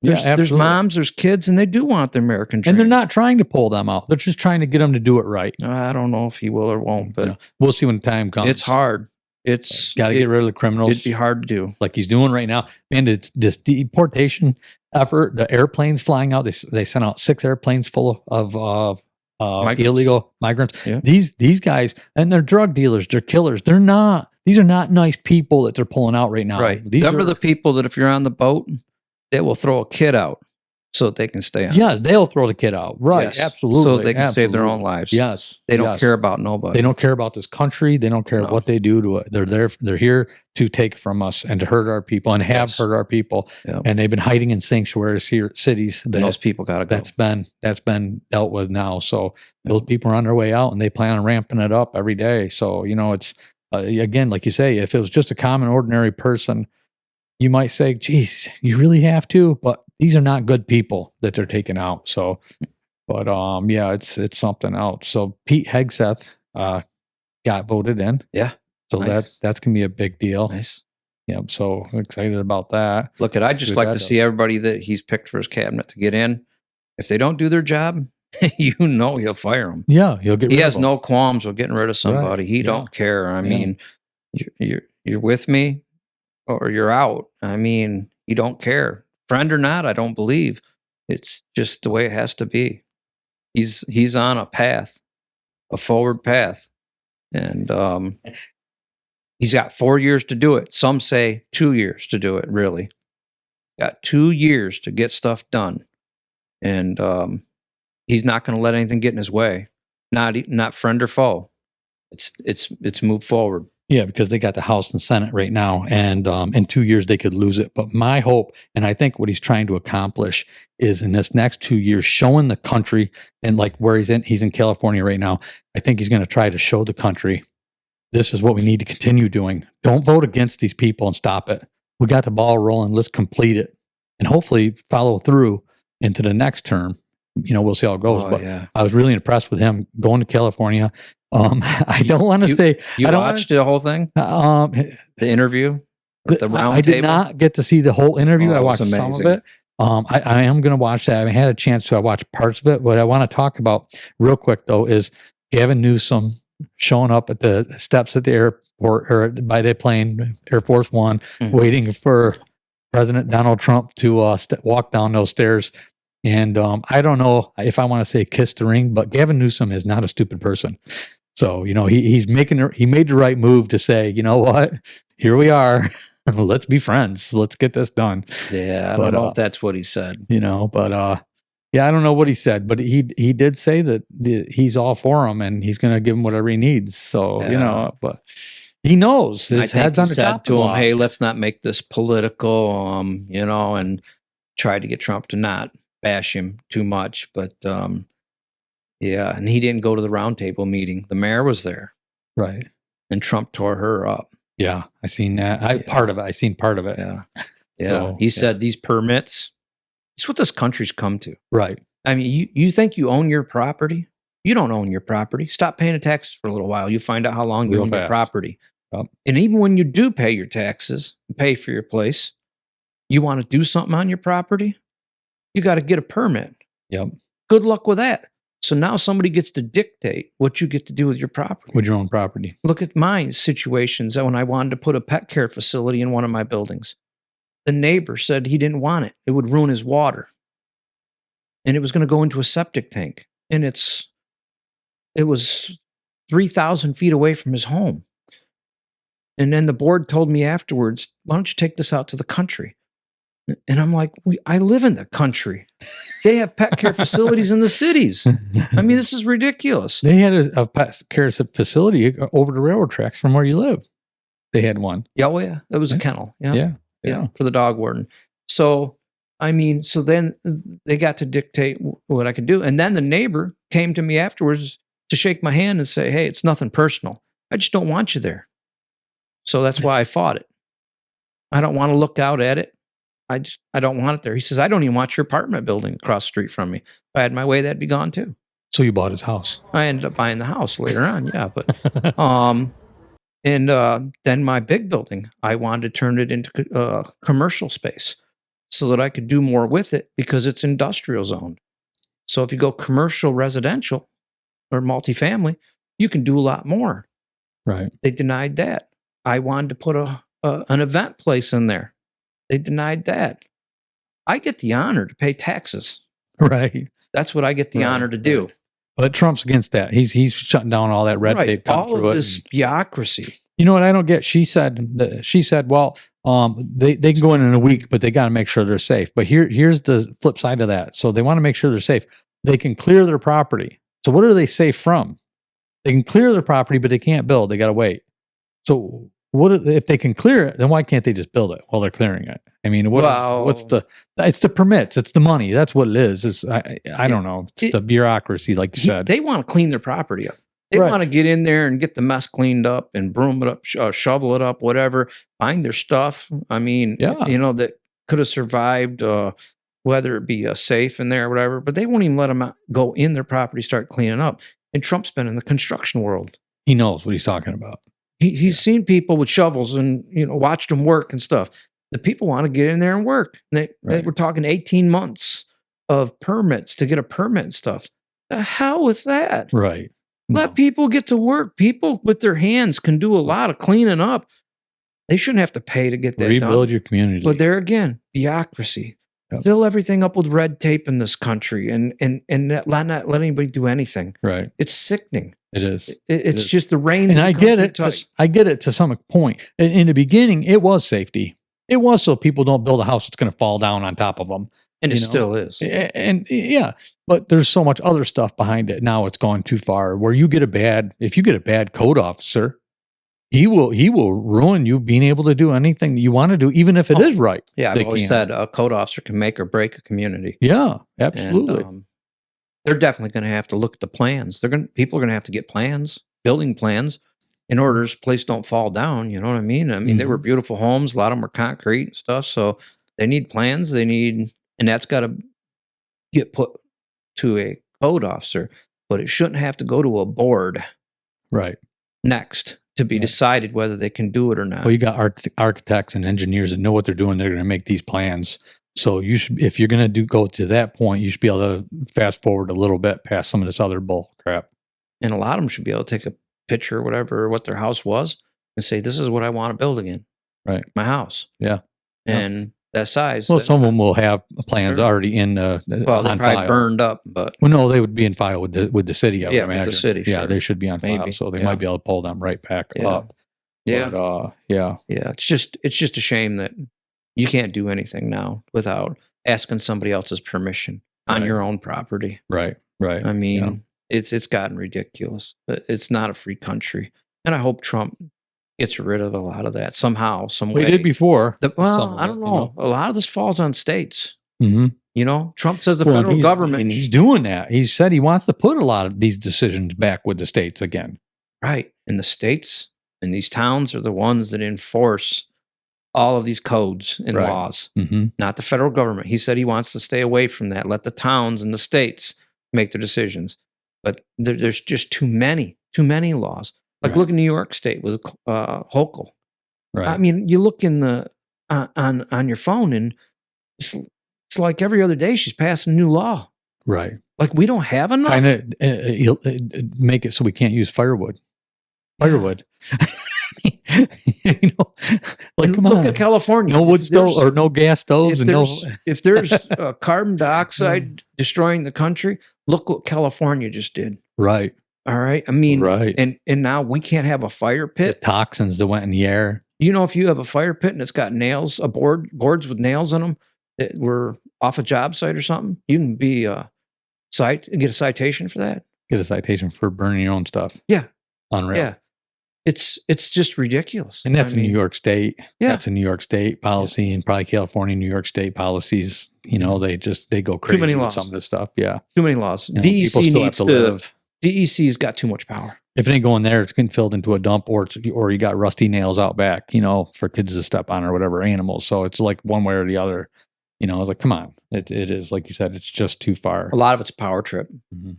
There's moms, there's kids, and they do want the American dream. And they're not trying to pull them out. They're just trying to get them to do it right. I don't know if he will or won't, but we'll see when the time comes. It's hard. It's got to get rid of the criminals. It'd be hard to do, like he's doing right now. And it's this deportation effort. The airplanes flying out. They sent out 6 airplanes full of illegal migrants. Yeah. These guys, and they're drug dealers. They're killers. They're not. These are not nice people that they're pulling out right now. Right. These are the people that if you're on the boat, they will throw a kid out so that they can stay on. Yes, they'll throw the kid out. Right. Yes. Absolutely. So they can save their own lives. Yes. They don't care about nobody. They don't care about this country. They don't care what they do to it. They're there. They're here to take from us and to hurt our people, and have hurt our people. Yep. And they've been hiding in sanctuary cities. Those people got to go. That's been dealt with now. So those people are on their way out, and they plan on ramping it up every day. So, it's again, like you say, if it was just a common, ordinary person, you might say, geez, you really have to, but these are not good people that they're taking out. So, but it's something else. So Pete Hegseth got voted in. Yeah. So that's going to be a big deal. Nice. Yeah. So I'm excited about that. Look, I'd just like to see everybody that he's picked for his cabinet to get in. If they don't do their job, he'll fire them. Yeah. He'll get rid of them. He has no qualms with getting rid of somebody. Right. He don't care. I mean, you're with me or you're out. I mean, you don't care. Friend or not, I don't believe. It's just the way it has to be. He's on a path, a forward path. And he's got 4 years to do it. Some say 2 years to do it, really. Got 2 years to get stuff done. And he's not going to let anything get in his way. Not friend or foe. It's moved forward. Yeah, because they got the House and Senate right now, and in 2 years they could lose it. But my hope, and I think what he's trying to accomplish, is in this next 2 years, showing the country, and like where he's in California right now, I think he's going to try to show the country, this is what we need to continue doing. Don't vote against these people and stop it. we got the ball rolling. Let's complete it and hopefully follow through into the next term. We'll see how it goes. But I was really impressed with him going to California. I don't want to say you watched the whole thing. The interview, or the round I did table? not get to see the whole interview. I watched amazing. some of it. I am going to watch that. I haven't had a chance to. I watched parts of it. What I want to talk about real quick though is Gavin Newsom showing up at the steps at the airport or by the plane, Air Force One, waiting for President Donald Trump to walk down those stairs. And I don't know if I want to say kiss the ring, but Gavin Newsom is not a stupid person. So, he made the right move to say, you know what, here we are. Let's be friends. Let's get this done. Yeah, I don't know if that's what he said. But I don't know what he said, but he did say that he's all for him and he's going to give him whatever he needs. So, but he knows his head's on the top to him, hey, let's not make this political, and tried to get Trump to not bash him too much. But and he didn't go to the roundtable meeting. The mayor was there. Right. And Trump tore her up. Yeah, I seen that. I seen part of it. Yeah. Yeah. So, he said these permits, it's what this country's come to. Right. I mean, you think you own your property? You don't own your property. Stop paying the taxes for a little while. You find out how long you own your property. Yep. And even when you do pay your taxes, pay for your place, you want to do something on your property, you got to get a permit. Yep. Good luck with that. So now somebody gets to dictate what you get to do with your property. With your own property. Look at my situations when I wanted to put a pet care facility in one of my buildings. The neighbor said he didn't want it. It would ruin his water. And it was going to go into a septic tank. And it was 3,000 feet away from his home. And then the board told me afterwards, why don't you take this out to the country? And I'm like, I live in the country. They have pet care facilities in the cities. I mean, this is ridiculous. They had a pet care facility over the railroad tracks from where you live. They had one. Yeah, oh yeah. That was a kennel. Yeah. For the dog warden. So, so then they got to dictate what I could do. And then the neighbor came to me afterwards to shake my hand and say, hey, it's nothing personal. I just don't want you there. So that's why I fought it. I don't want to look out at it. I don't want it there. He says, I don't even want your apartment building across the street from me. If I had my way, that'd be gone too. So you bought his house? I ended up buying the house later on, yeah. But then my big building, I wanted to turn it into commercial space so that I could do more with it because it's industrial zoned. So if you go commercial, residential, or multifamily, you can do a lot more. Right. They denied that. I wanted to put an event place in there. They denied that. I get the honor to pay taxes. Right. That's what I get the honor to do. But Trump's against that. He's shutting down all that red tape. All of this bureaucracy. You know what I don't get? She said, well, they can go in a week, but they got to make sure they're safe. But here's the flip side of that. So they want to make sure they're safe. They can clear their property. So what are they safe from? They can clear their property, but they can't build. They got to wait. So if they can clear it, then why can't they just build it while they're clearing it? I mean, it's the permits, it's the money. That's what it is. I don't know. It's the bureaucracy, like you said. They want to clean their property up. They want to get in there and get the mess cleaned up and broom it up, shovel it up, whatever, find their stuff. I mean, that could have survived, whether it be safe in there or whatever, but they won't even let them go in their property, start cleaning up. And Trump's been in the construction world. He knows what he's talking about. He's seen people with shovels and, watched them work and stuff. The people want to get in there and work. They were talking 18 months of permits to get a permit and stuff. The hell with that? Right. Let people get to work. People with their hands can do a lot of cleaning up. They shouldn't have to pay to get that done. Rebuild your community. But there again, bureaucracy. Yep. Fill everything up with red tape in this country and not let anybody do anything. Right. It's sickening. It is. It's just the reins. And I get it. I get it to some point. In the beginning, it was safety. It was so people don't build a house that's going to fall down on top of them. And it still is. And but there's so much other stuff behind it. Now it's gone too far where if you get a bad code officer, he will ruin you being able to do anything that you want to do, even if it is right. Yeah, I've always said a code officer can make or break a community. Yeah, absolutely. And, they're definitely going to have to look at the plans. People are going to have to get plans, building plans. in order this place don't fall down. You know what I mean? I mean, they were beautiful homes. A lot of them were concrete and stuff. So they need plans. And that's got to get put to a code officer, but it shouldn't have to go to a board Right. next to be decided whether they can do it or not. Well, you got architects and engineers that know what they're doing. They're going to make these plans. So you should, if you're going to go to that point, you should be able to fast forward a little bit past some of this other bull crap. And a lot of them should be able to take a picture or whatever, what their house was, and say, this is what I want to build again. Right. My house. Yeah. And that size. Well, some of them will have plans already in well, they're on probably file. burned up, but well, no, they would be in file with the city. I would imagine. With the city. Yeah, sure. they should be on file, Maybe. so they might be able to pull them right back up. Yeah. But, yeah. It's just a shame that you can't do anything now without asking somebody else's permission on your own property. Right. Right. I mean, it's gotten ridiculous. It's not a free country, and I hope Trump gets rid of a lot of that somehow, some way. We did before. Well, I don't know. A lot of this falls on states. Mm-hmm. You know, Trump says the federal government. And he's doing that. He said he wants to put a lot of these decisions back with the states again. Right. And the states and these towns are the ones that enforce all of these codes and laws, not the federal government. He said he wants to stay away from that. Let the towns and the states make their decisions. But there's just too many laws. Like look at New York State with Hochul. Right. I mean, you look in the on your phone, and it's like every other day she's passing a new law. Right. Like we don't have enough. Kind of make it so we can't use firewood. Firewood. You know, like come look on. at California. No wood stove or no gas stoves. If there's carbon dioxide destroying the country, look what California just did. Right. All right. I mean, right. And now we can't have a fire pit. The toxins that went in the air. You know, if you have a fire pit and it's got nails, boards with nails in them that were off a job site or something, you can be get a citation for that. Get a citation for burning your own stuff. Yeah. Unreal. Yeah. It's just ridiculous. And that's in New York State. Yeah. That's a New York State policy, and probably California, New York State policies. You know, they go crazy many with laws. some of this stuff. Yeah. Too many laws. You know, DEC needs to live. DEC's got too much power. If it ain't going there, it's getting filled into a dump, or you got rusty nails out back, you know, for kids to step on or whatever, animals. So it's like one way or the other. You know, I was like, come on. It is, like you said, it's just too far. A lot of it's a power trip. Mm-hmm.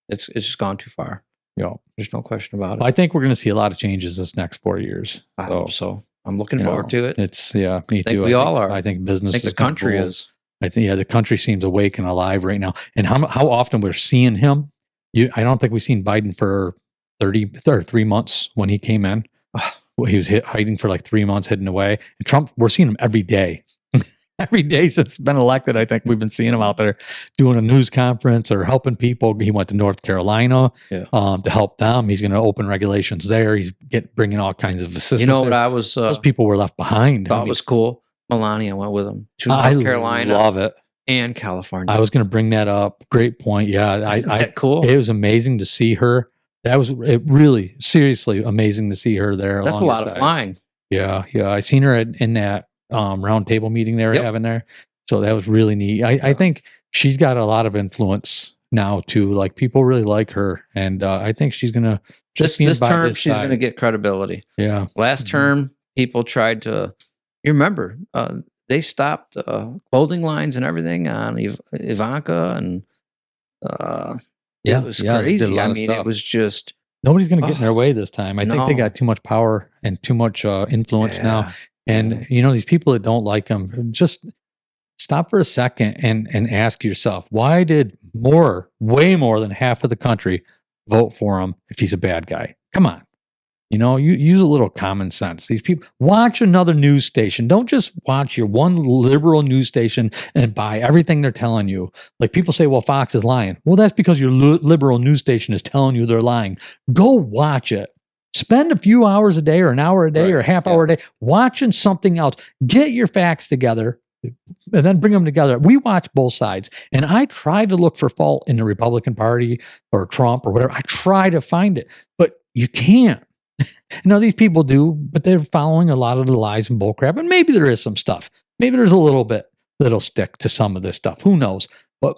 It's just gone too far. Yeah. There's no question about it. I think we're going to see a lot of changes this next 4 years. I hope so. I'm looking forward to it. It's, me I think too. We all are. I think business I think the country is. I think, the country seems awake and alive right now. And how often we're seeing him. I don't think we've seen Biden for 3 months when he came in. Well, he was hiding for like 3 months, hidden away. And Trump, we're seeing him every day. Every day since been elected, I think we've been seeing him out there doing a news conference or helping people. He went to North Carolina to help them. He's going to open regulations there. He's bringing all kinds of assistance. You know there. what I was? Those people were left behind. Thought was cool. Melania went with him to North Carolina. I love it. And California. I was going to bring that up. Great point. Yeah, Isn't that cool? It was amazing to see her. That was really seriously amazing to see her there. That's a lot of flying. Yeah. I seen her in that round table meeting they were having there. So that was really neat. I think she's got a lot of influence now too. Like people really like her, and I think she's gonna this term she's gonna get credibility. Yeah. Last term, people tried to. You remember they stopped clothing lines and everything on Ivanka, and it was crazy. I mean, it was just. Nobody's going to get in their way this time. I think they got too much power and too much influence now. And, these people that don't like him, just stop for a second and ask yourself, why did way more than half of the country vote for him if he's a bad guy? Come on. You use a little common sense. These people, watch another news station. Don't just watch your one liberal news station and buy everything they're telling you. Like people say, well, Fox is lying. Well, that's because your liberal news station is telling you they're lying. Go watch it. Spend a few hours a day or an hour a day or a half hour a day watching something else. Get your facts together and then bring them together. We watch both sides. And I try to look for fault in the Republican Party or Trump or whatever. I try to find it, but you can't. These people do, but they're following a lot of the lies and bullcrap. And maybe there is some stuff. Maybe there's a little bit that'll stick to some of this stuff. Who knows? But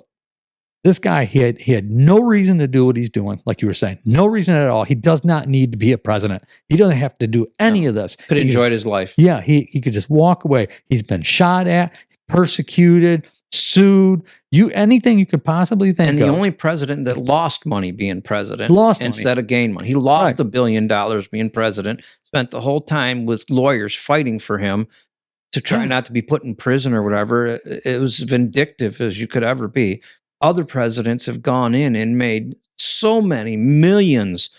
This guy, he had no reason to do what he's doing, like you were saying. No reason at all. He does not need to be a president. He doesn't have to do any of this. Could have enjoyed his life. Yeah, he could just walk away. He's been shot at, persecuted, sued, anything you could possibly think of. And the only president that lost money being president instead of gained money. He lost $1 billion being president, spent the whole time with lawyers fighting for him to try not to be put in prison or whatever. It was vindictive as you could ever be. Other presidents have gone in and made so many millions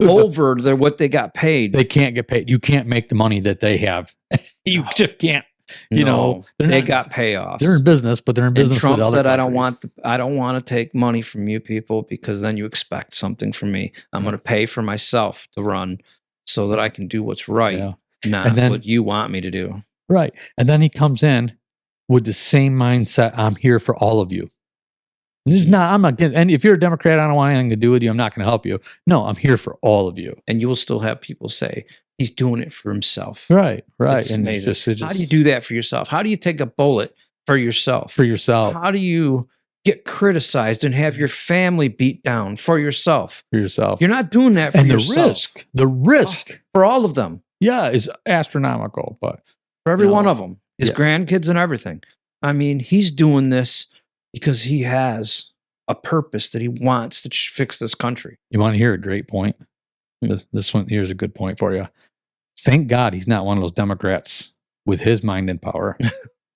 over what they got paid. They can't get paid. You can't make the money that they have. You just can't. You know, they got payoffs. They're in business, but they're in business. And Trump with other said, countries. I don't want to take money from you people because then you expect something from me. I'm going to pay for myself to run so that I can do what's right, not what you want me to do. Right. And then he comes in with the same mindset. I'm here for all of you. I'm not against, and if you're a Democrat, I don't want anything to do with you. I'm not going to help you. No, I'm here for all of you. And you will still have people say he's doing it for himself. Right. It's amazing. It's just, how do you do that for yourself? How do you take a bullet for yourself? How do you get criticized and have your family beat down for yourself? You're not doing that for yourself. The risk for all of them. Yeah, is astronomical, but for every one of them, his grandkids and everything. I mean, he's doing this because he has a purpose that he wants to fix this country. You want to hear a great point? This one, here's a good point for you. Thank God he's not one of those Democrats with his mind and power.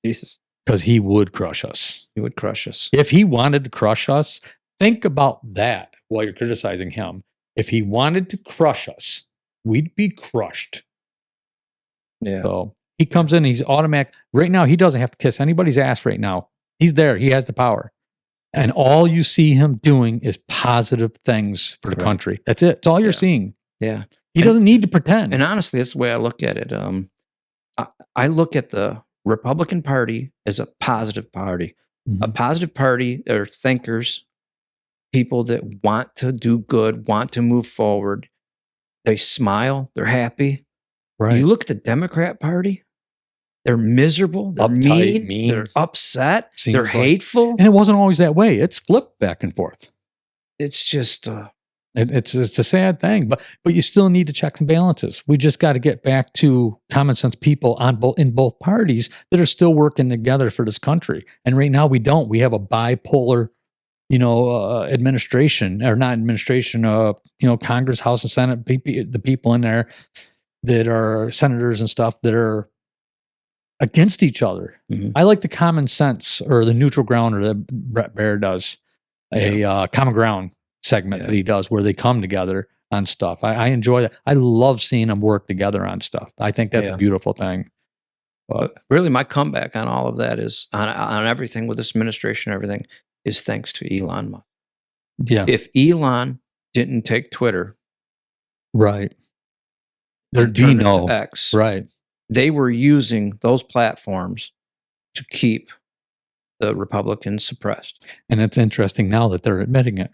Jesus. Because he would crush us. He would crush us. If he wanted to crush us, think about that while you're criticizing him. If he wanted to crush us, we'd be crushed. Yeah. So he comes in, he's automatic. Right now, he doesn't have to kiss anybody's ass right now. He's there. He has the power. And all you see him doing is positive things for the country. That's it. That's all you're seeing. Yeah. He doesn't need to pretend. And honestly, that's the way I look at it. I look at the Republican Party as a positive party. Mm-hmm. A positive party are thinkers, people that want to do good, want to move forward. They smile. They're happy. Right. You look at the Democrat Party, they're miserable. They're mean. They're upset. They're hateful. And it wasn't always that way. It's flipped back and forth. It's just... It's a sad thing, but you still need to checks and balances. We just got to get back to common sense people in both parties that are still working together for this country. And right now we don't. We have a bipolar, administration, or not administration. Congress, House, and Senate. The people in there that are senators and stuff that are against each other. Mm-hmm. I like the common sense or the neutral grounder that Brett Baer does, a common ground segment that he does where they come together on stuff. I enjoy that. I love seeing them work together on stuff. I think that's a beautiful thing. But really, my comeback on all of that is on everything with this administration, everything is thanks to Elon Musk. Yeah. If Elon didn't take Twitter, right, there'd be no X. Right. They were using those platforms to keep the Republicans suppressed. And it's interesting now that they're admitting it.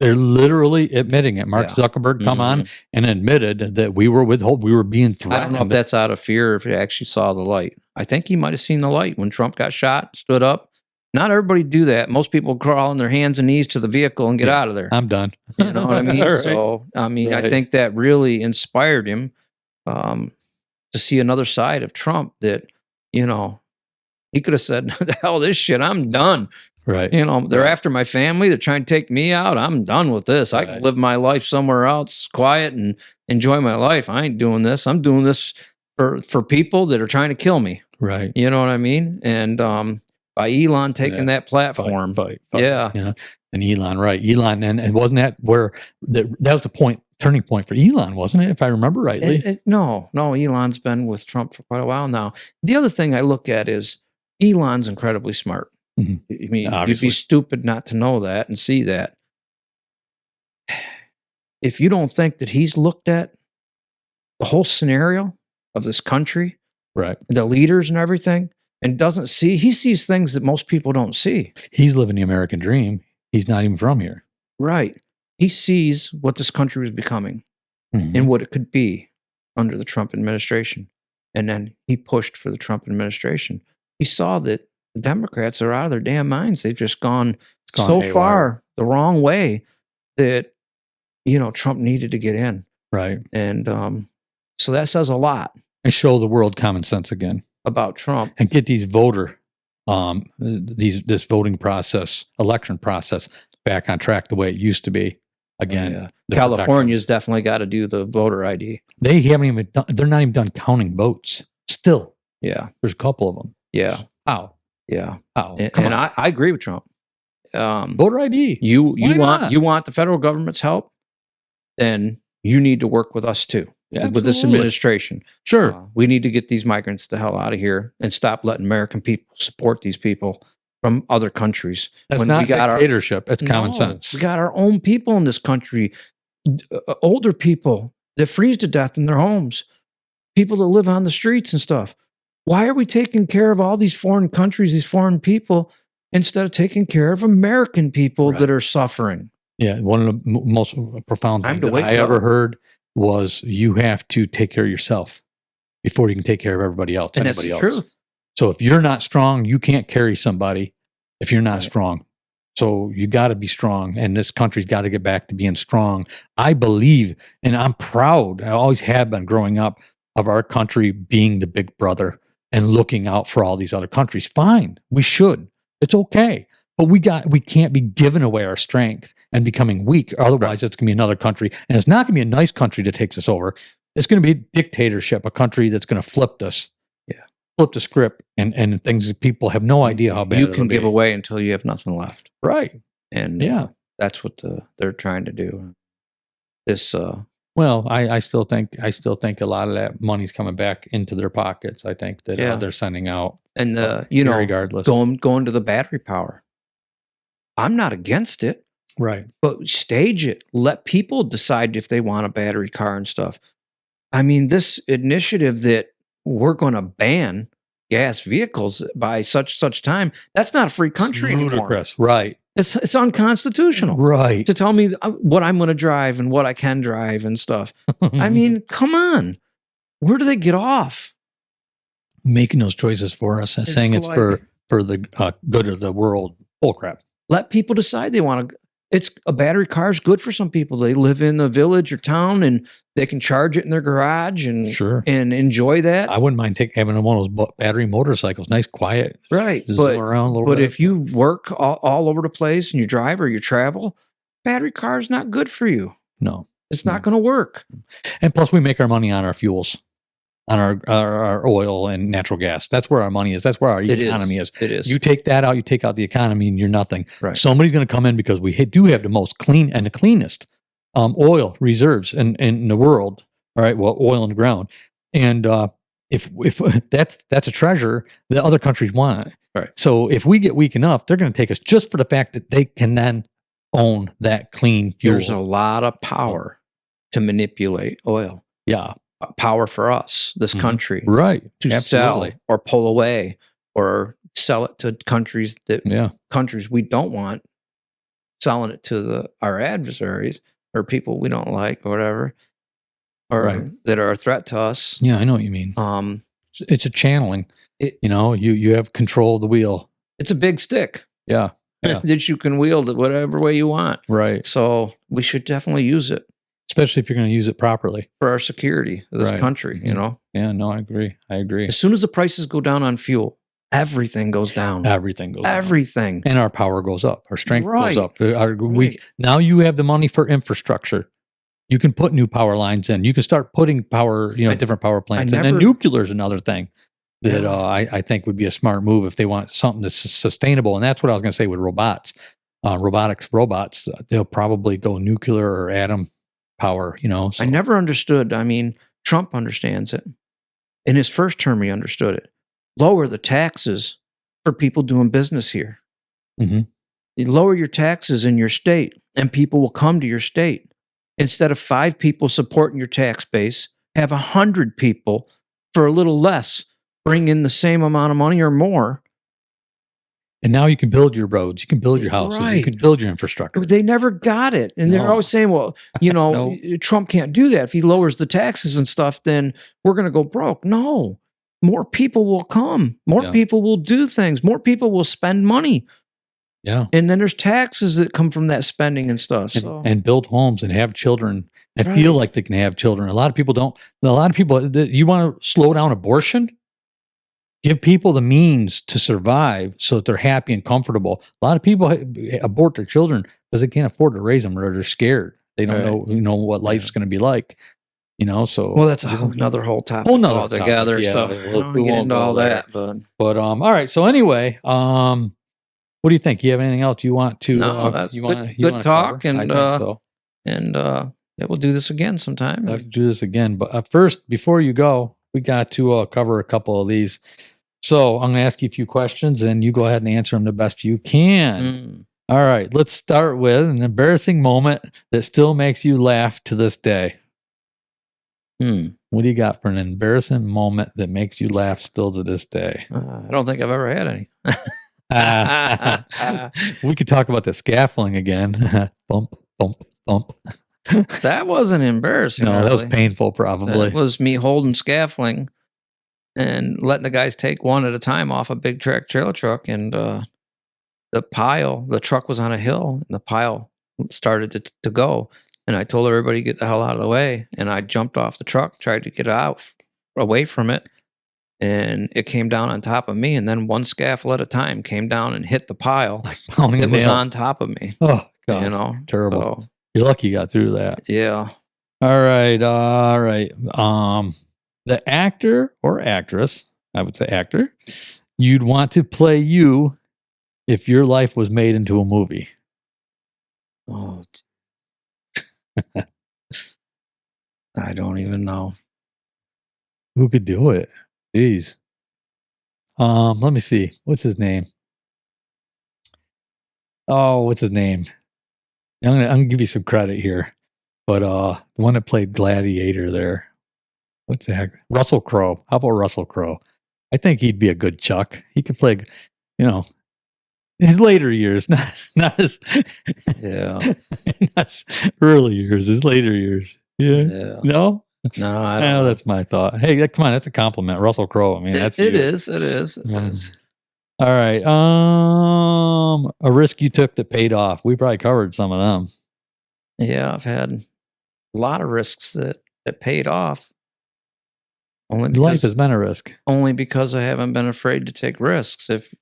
They're literally admitting it. Mark Zuckerberg come on and admitted that we were being threatened. I don't know if that's out of fear or if he actually saw the light. I think he might have seen the light when Trump got shot, stood up. Not everybody do that. Most people crawl on their hands and knees to the vehicle and get out of there. I'm done. You know what I mean? Right. So, I think that really inspired him to see another side of Trump that, he could have said, the hell, this shit, I'm done. Right. They're after my family. They're trying to take me out. I'm done with this. I can live my life somewhere else, quiet and enjoy my life. I ain't doing this. I'm doing this for people that are trying to kill me. Right. You know what I mean? And by Elon taking that platform. Fight. Yeah. And Elon, right. Elon, and wasn't that where that was the turning point for Elon, wasn't it? If I remember rightly. No, Elon's been with Trump for quite a while now. The other thing I look at is Elon's incredibly smart. Mm-hmm. I mean, obviously. You'd be stupid not to know that and see that. If you don't think that he's looked at the whole scenario of this country, right, the leaders and everything, and he sees things that most people don't see. He's living the American dream. He's not even from here. Right. He sees what this country was becoming and what it could be under the Trump administration. And then he pushed for the Trump administration. He saw that the Democrats are out of their damn minds. They've just gone gone so haywire. far the wrong way that, Trump needed to get in. Right. And so that says a lot. And show the world common sense again. About Trump. And get these this voting process, election process back on track the way it used to be. Again, California's definitely got to do the voter ID. They haven't even done, they're not even done counting votes still. Yeah. There's a couple of them. Yeah. How? Yeah. How? And I agree with Trump. Voter ID. You want the federal government's help, then you need to work with us too. Yeah, with this administration. Sure. We need to get these migrants the hell out of here and stop letting American people support these people from other countries. That's not dictatorship. It's common sense. We got our own people in this country, older people that freeze to death in their homes, people that live on the streets and stuff. Why are we taking care of all these foreign countries, these foreign people, instead of taking care of American people that are suffering? Yeah, one of the most profound things that I ever heard was you have to take care of yourself before you can take care of everybody else. And that's the truth. So if you're not strong, you can't carry somebody if you're not strong. So you got to be strong, and this country's got to get back to being strong. I believe, and I'm proud, I always have been growing up, of our country being the big brother and looking out for all these other countries. Fine, we should. It's okay. But we can't be giving away our strength and becoming weak. Otherwise, it's going to be another country. And it's not going to be a nice country that takes us over. It's going to be a dictatorship, a country that's going to flip us. Yeah. Flip the script and things that people have no idea how bad you can give away until you have nothing left. Right. And that's what they're trying to do. Well, I still think a lot of that money's coming back into their pockets. I think that they're sending out. And regardless. Going to the battery power. I'm not against it. Right. But stage it. Let people decide if they want a battery car and stuff. I mean, this initiative that we're going to ban gas vehicles by such time, that's not a free country anymore. Ludicrous. Right. It's unconstitutional. Right. To tell me what I'm going to drive and what I can drive and stuff. I mean, come on. Where do they get off? Making those choices for us and saying it's for the good of the world. Bullcrap. Let people decide they want to. It's a battery car is good for some people. They live in a village or town and they can charge it in their garage and enjoy that. I wouldn't mind having one of those battery motorcycles. Nice, quiet. Right. But if you work all over the place and you drive or you travel, battery car is not good for you. No. It's not going to work. And plus we make our money on our fuels. On our oil and natural gas. That's where our money is. That's where our economy is. It is. You take that out, you take out the economy, and you're nothing. Right. Somebody's going to come in because we do have the most clean and the cleanest oil reserves in the world. All right, well, oil in the ground. And if that's a treasure that other countries want. Right. So if we get weak enough, they're going to take us just for the fact that they can then own that clean fuel. There's a lot of power to manipulate oil. Yeah. Power for us, this country, right? To sell or pull away or sell it to countries countries we don't want, selling it to our adversaries or people we don't like or whatever, or that are a threat to us. Yeah, I know what you mean. It's a channeling. You have control of the wheel. It's a big stick. Yeah. That you can wield it whatever way you want. Right. So we should definitely use it. Especially if you're going to use it properly. For our security of this country, Yeah, no, I agree. As soon as the prices go down on fuel, everything goes down. Everything goes down. And our power goes up. Our strength goes up. Now you have the money for infrastructure. You can put new power lines in. You can start putting power, different power plants. And then nuclear is another thing that I think would be a smart move if they want something that's sustainable. And that's what I was going to say with robots. Robots, they'll probably go nuclear or atom power, So. I never understood. I mean, Trump understands it. In his first term, he understood it. Lower the taxes for people doing business here. Mm-hmm. You lower your taxes in your state, and people will come to your state. Instead of 5 people supporting your tax base, have 100 people for a little less, bring in the same amount of money or more. And now you can build your roads, you can build your houses, you can build your infrastructure. They never got it. And they're always saying, well, Trump can't do that. If he lowers the taxes and stuff, then we're going to go broke. No, more people will come. More people will do things. More people will spend money. Yeah. And then there's taxes that come from that spending and stuff. So And build homes and have children and Right. feel like they can have children. A lot of people don't. A lot of people, you want to slow down abortion? Give people the means to survive so that they're happy and comfortable. A lot of people abort their children because they can't afford to raise them or they're scared. They don't know what life's going to be like. So well, that's another whole topic altogether. Yeah, So I don't get into all that, but all right. So anyway, what do you think? You have anything else you want to? No, that's good talk, cover? and I think so. And yeah, we'll do this again sometime. Let's do this again. But first, before you go, we got to cover a couple of these. So I'm going to ask you a few questions, and you go ahead and answer them the best you can. All right. Let's start with an embarrassing moment that still makes you laugh to this day. What do you got for an embarrassing moment that makes you laugh still to this day? I don't think I've ever had any. We could talk about the scaffolding again. Bump, bump, bump. That wasn't embarrassing. No, that was painful, probably. That was me holding scaffolding and letting the guys take one at a time off a big trailer truck. And the truck was on a hill, and the pile started to go. And I told everybody to get the hell out of the way. And I jumped off the truck, tried to get out away from it. And it came down on top of me. And then one scaffold at a time came down and hit the pile. It was on top of me. Oh, God. Terrible. So, you're lucky you got through that. Yeah. All right. The actor or actress, I would say actor, you'd want to play you if your life was made into a movie. Oh, I don't even know. Who could do it? Jeez. Let me see. What's his name? Oh, what's his name? I'm gonna give you some credit here, but the one that played Gladiator there. What's the heck? Russell Crowe. How about Russell Crowe? I think he'd be a good Chuck. He could play, his later years, not his not his early years, his later years. Yeah. No, I don't know. That's my thought. Hey, come on, that's a compliment, Russell Crowe. I mean, it is. It is. All right. A risk you took that paid off. We probably covered some of them. Yeah, I've had a lot of risks that paid off. Life has been a risk. Only because I haven't been afraid to take risks. If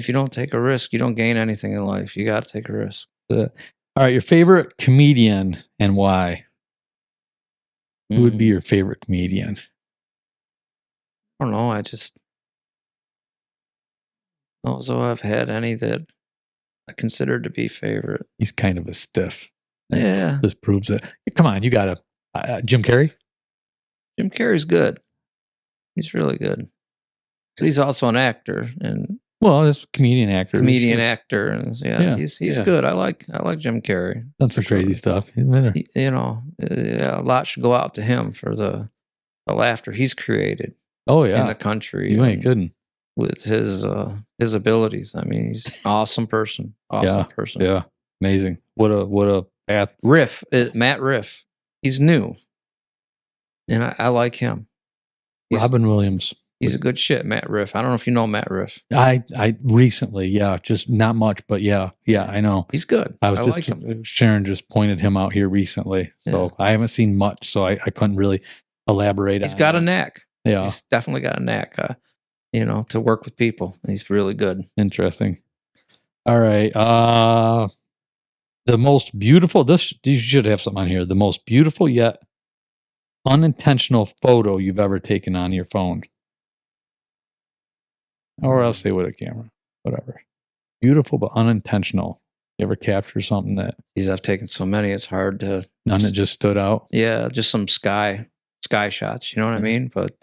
you don't take a risk, you don't gain anything in life. You got to take a risk. All right, your favorite comedian and why? Who would be your favorite comedian? I don't know. I just don't know as though I've had any that I consider to be favorite. He's kind of a stiff. Yeah. This proves it. Come on, you got to. Jim Carrey? Jim Carrey's good. He's really good. But he's also an actor. It's a comedian actor. Actor. And he's good. I like Jim Carrey. Done some crazy stuff. A lot should go out to him for the laughter he's created. Oh, yeah. In the country. You ain't kidding. With his abilities. I mean, he's an awesome person. Person. Yeah. Amazing. What a path. Matt Riff. He's new. And I like him. Robin Williams. He's a good shit, Matt Riff. I don't know if you know Matt Riff. I recently, just not much, but yeah, I know. He's good. I like him. Sharon just pointed him out here recently. So I haven't seen much, so I couldn't really elaborate on it. He's got a knack. Yeah. He's definitely got a knack, to work with people. He's really good. Interesting. All right. The most beautiful, you should have something on here. The most beautiful yet unintentional photo you've ever taken on your phone. Or I'll say with a camera. Whatever. Beautiful but unintentional. You ever capture something that... I've taken so many, it's hard to... None that just stood out? Yeah, just some sky shots, you know what I mean? But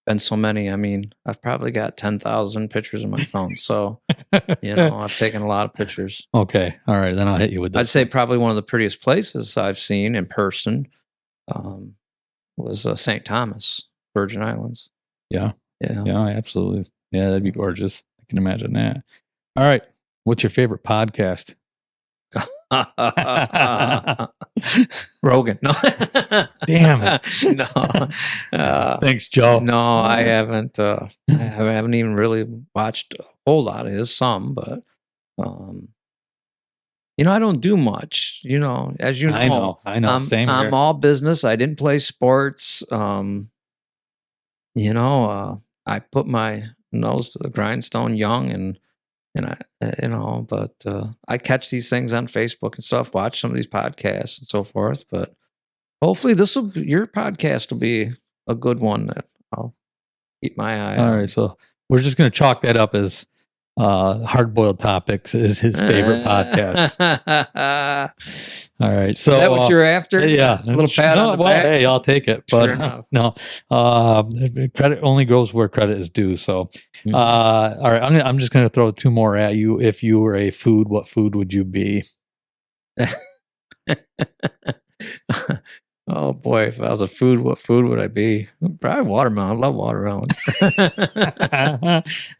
been so many. I mean, I've probably got 10,000 pictures on my phone. So, I've taken a lot of pictures. Okay. All right. Then I'll hit you with this. I'd say probably one of the prettiest places I've seen in person was St. Thomas, Virgin Islands. Yeah. Absolutely. Yeah, that'd be gorgeous. I can imagine that. All right. What's your favorite podcast? Rogan. No. Damn it. No. Thanks, Joe. No, I haven't. I haven't even really watched a whole lot of his. Some, but I don't do much, as you know. I know. Same here. I'm all business. I didn't play sports. I put my nose to the grindstone young and but I catch these things on Facebook and stuff, watch some of these podcasts and so forth. But hopefully your podcast will be a good one that I'll keep my eye on. All right. So we're just going to chalk that up as Hard Boiled Topics is his favorite podcast. All right. So is that what you're after? Yeah. A little pat on the back? Hey, I'll take it. But no, credit only goes where credit is due. So, all right. I'm just going to throw 2 more at you. If you were a food, what food would you be? Oh boy, if I was a food, what food would I be? Probably watermelon. I love watermelon.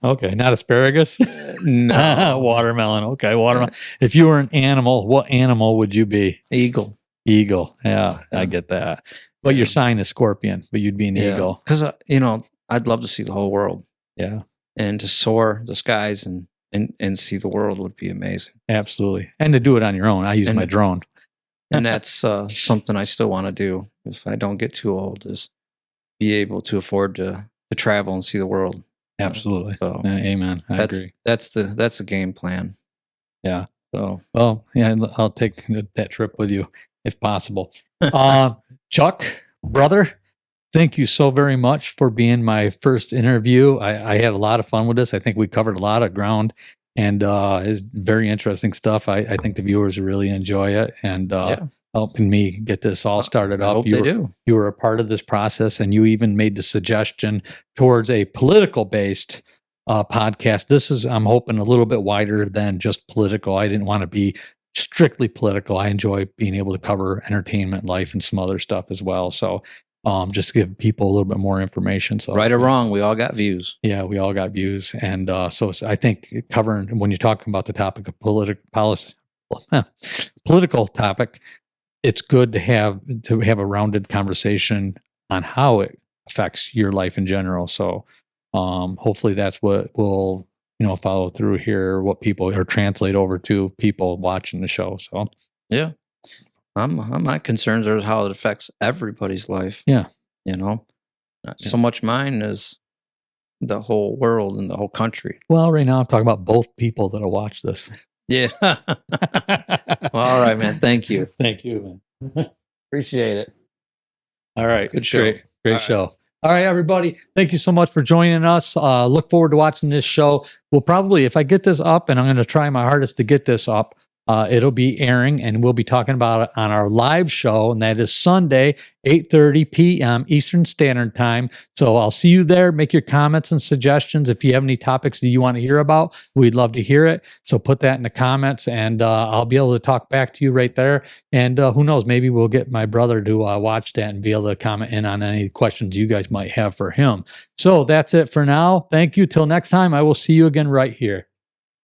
Okay, not asparagus? No. Watermelon. Okay, watermelon. If you were an animal, what animal would you be? Eagle. Eagle. Yeah, I get that. But your sign is scorpion, but you'd be an eagle. Because, I'd love to see the whole world. Yeah. And to soar the skies and see the world would be amazing. Absolutely. And to do it on your own. I use my drone. And that's something I still want to do if I don't get too old, is be able to afford to travel and see the world. Absolutely. So amen. I agree. That's the game plan. Yeah. So well, yeah, I'll take that trip with you if possible. Chuck, brother, thank you so very much for being my first interview. I had a lot of fun with this. I think we covered a lot of ground. And it's very interesting stuff. I think the viewers really enjoy it, and helping me get this all started up. I hope they do. You were a part of this process, and you even made the suggestion towards a political-based podcast. I'm hoping, a little bit wider than just political. I didn't want to be strictly political. I enjoy being able to cover entertainment, life, and some other stuff as well. So just to give people a little bit more information. So right or wrong, we all got views. Yeah, we all got views. And so I think covering, when you're talking about the topic of political topic, it's good to have a rounded conversation on how it affects your life in general. So hopefully that's what will, follow through here, what people or translate over to people watching the show. So yeah. My concerns are how it affects everybody's life. Yeah. Not so much mine as the whole world and the whole country. Well, right now I'm talking about both people that'll watch this. Yeah. Well, all right, man. Thank you. Thank you, man. Appreciate it. All right. Good show. Great show. All right, everybody. Thank you so much for joining us. Look forward to watching this show. We'll probably, if I get this up, and I'm going to try my hardest to get this up, it'll be airing, and we'll be talking about it on our live show, and that is Sunday, 8:30 p.m. Eastern Standard Time. So I'll see you there. Make your comments and suggestions. If you have any topics that you want to hear about, we'd love to hear it. So put that in the comments, and I'll be able to talk back to you right there. And who knows, maybe we'll get my brother to watch that and be able to comment in on any questions you guys might have for him. So that's it for now. Thank you. Till next time, I will see you again right here.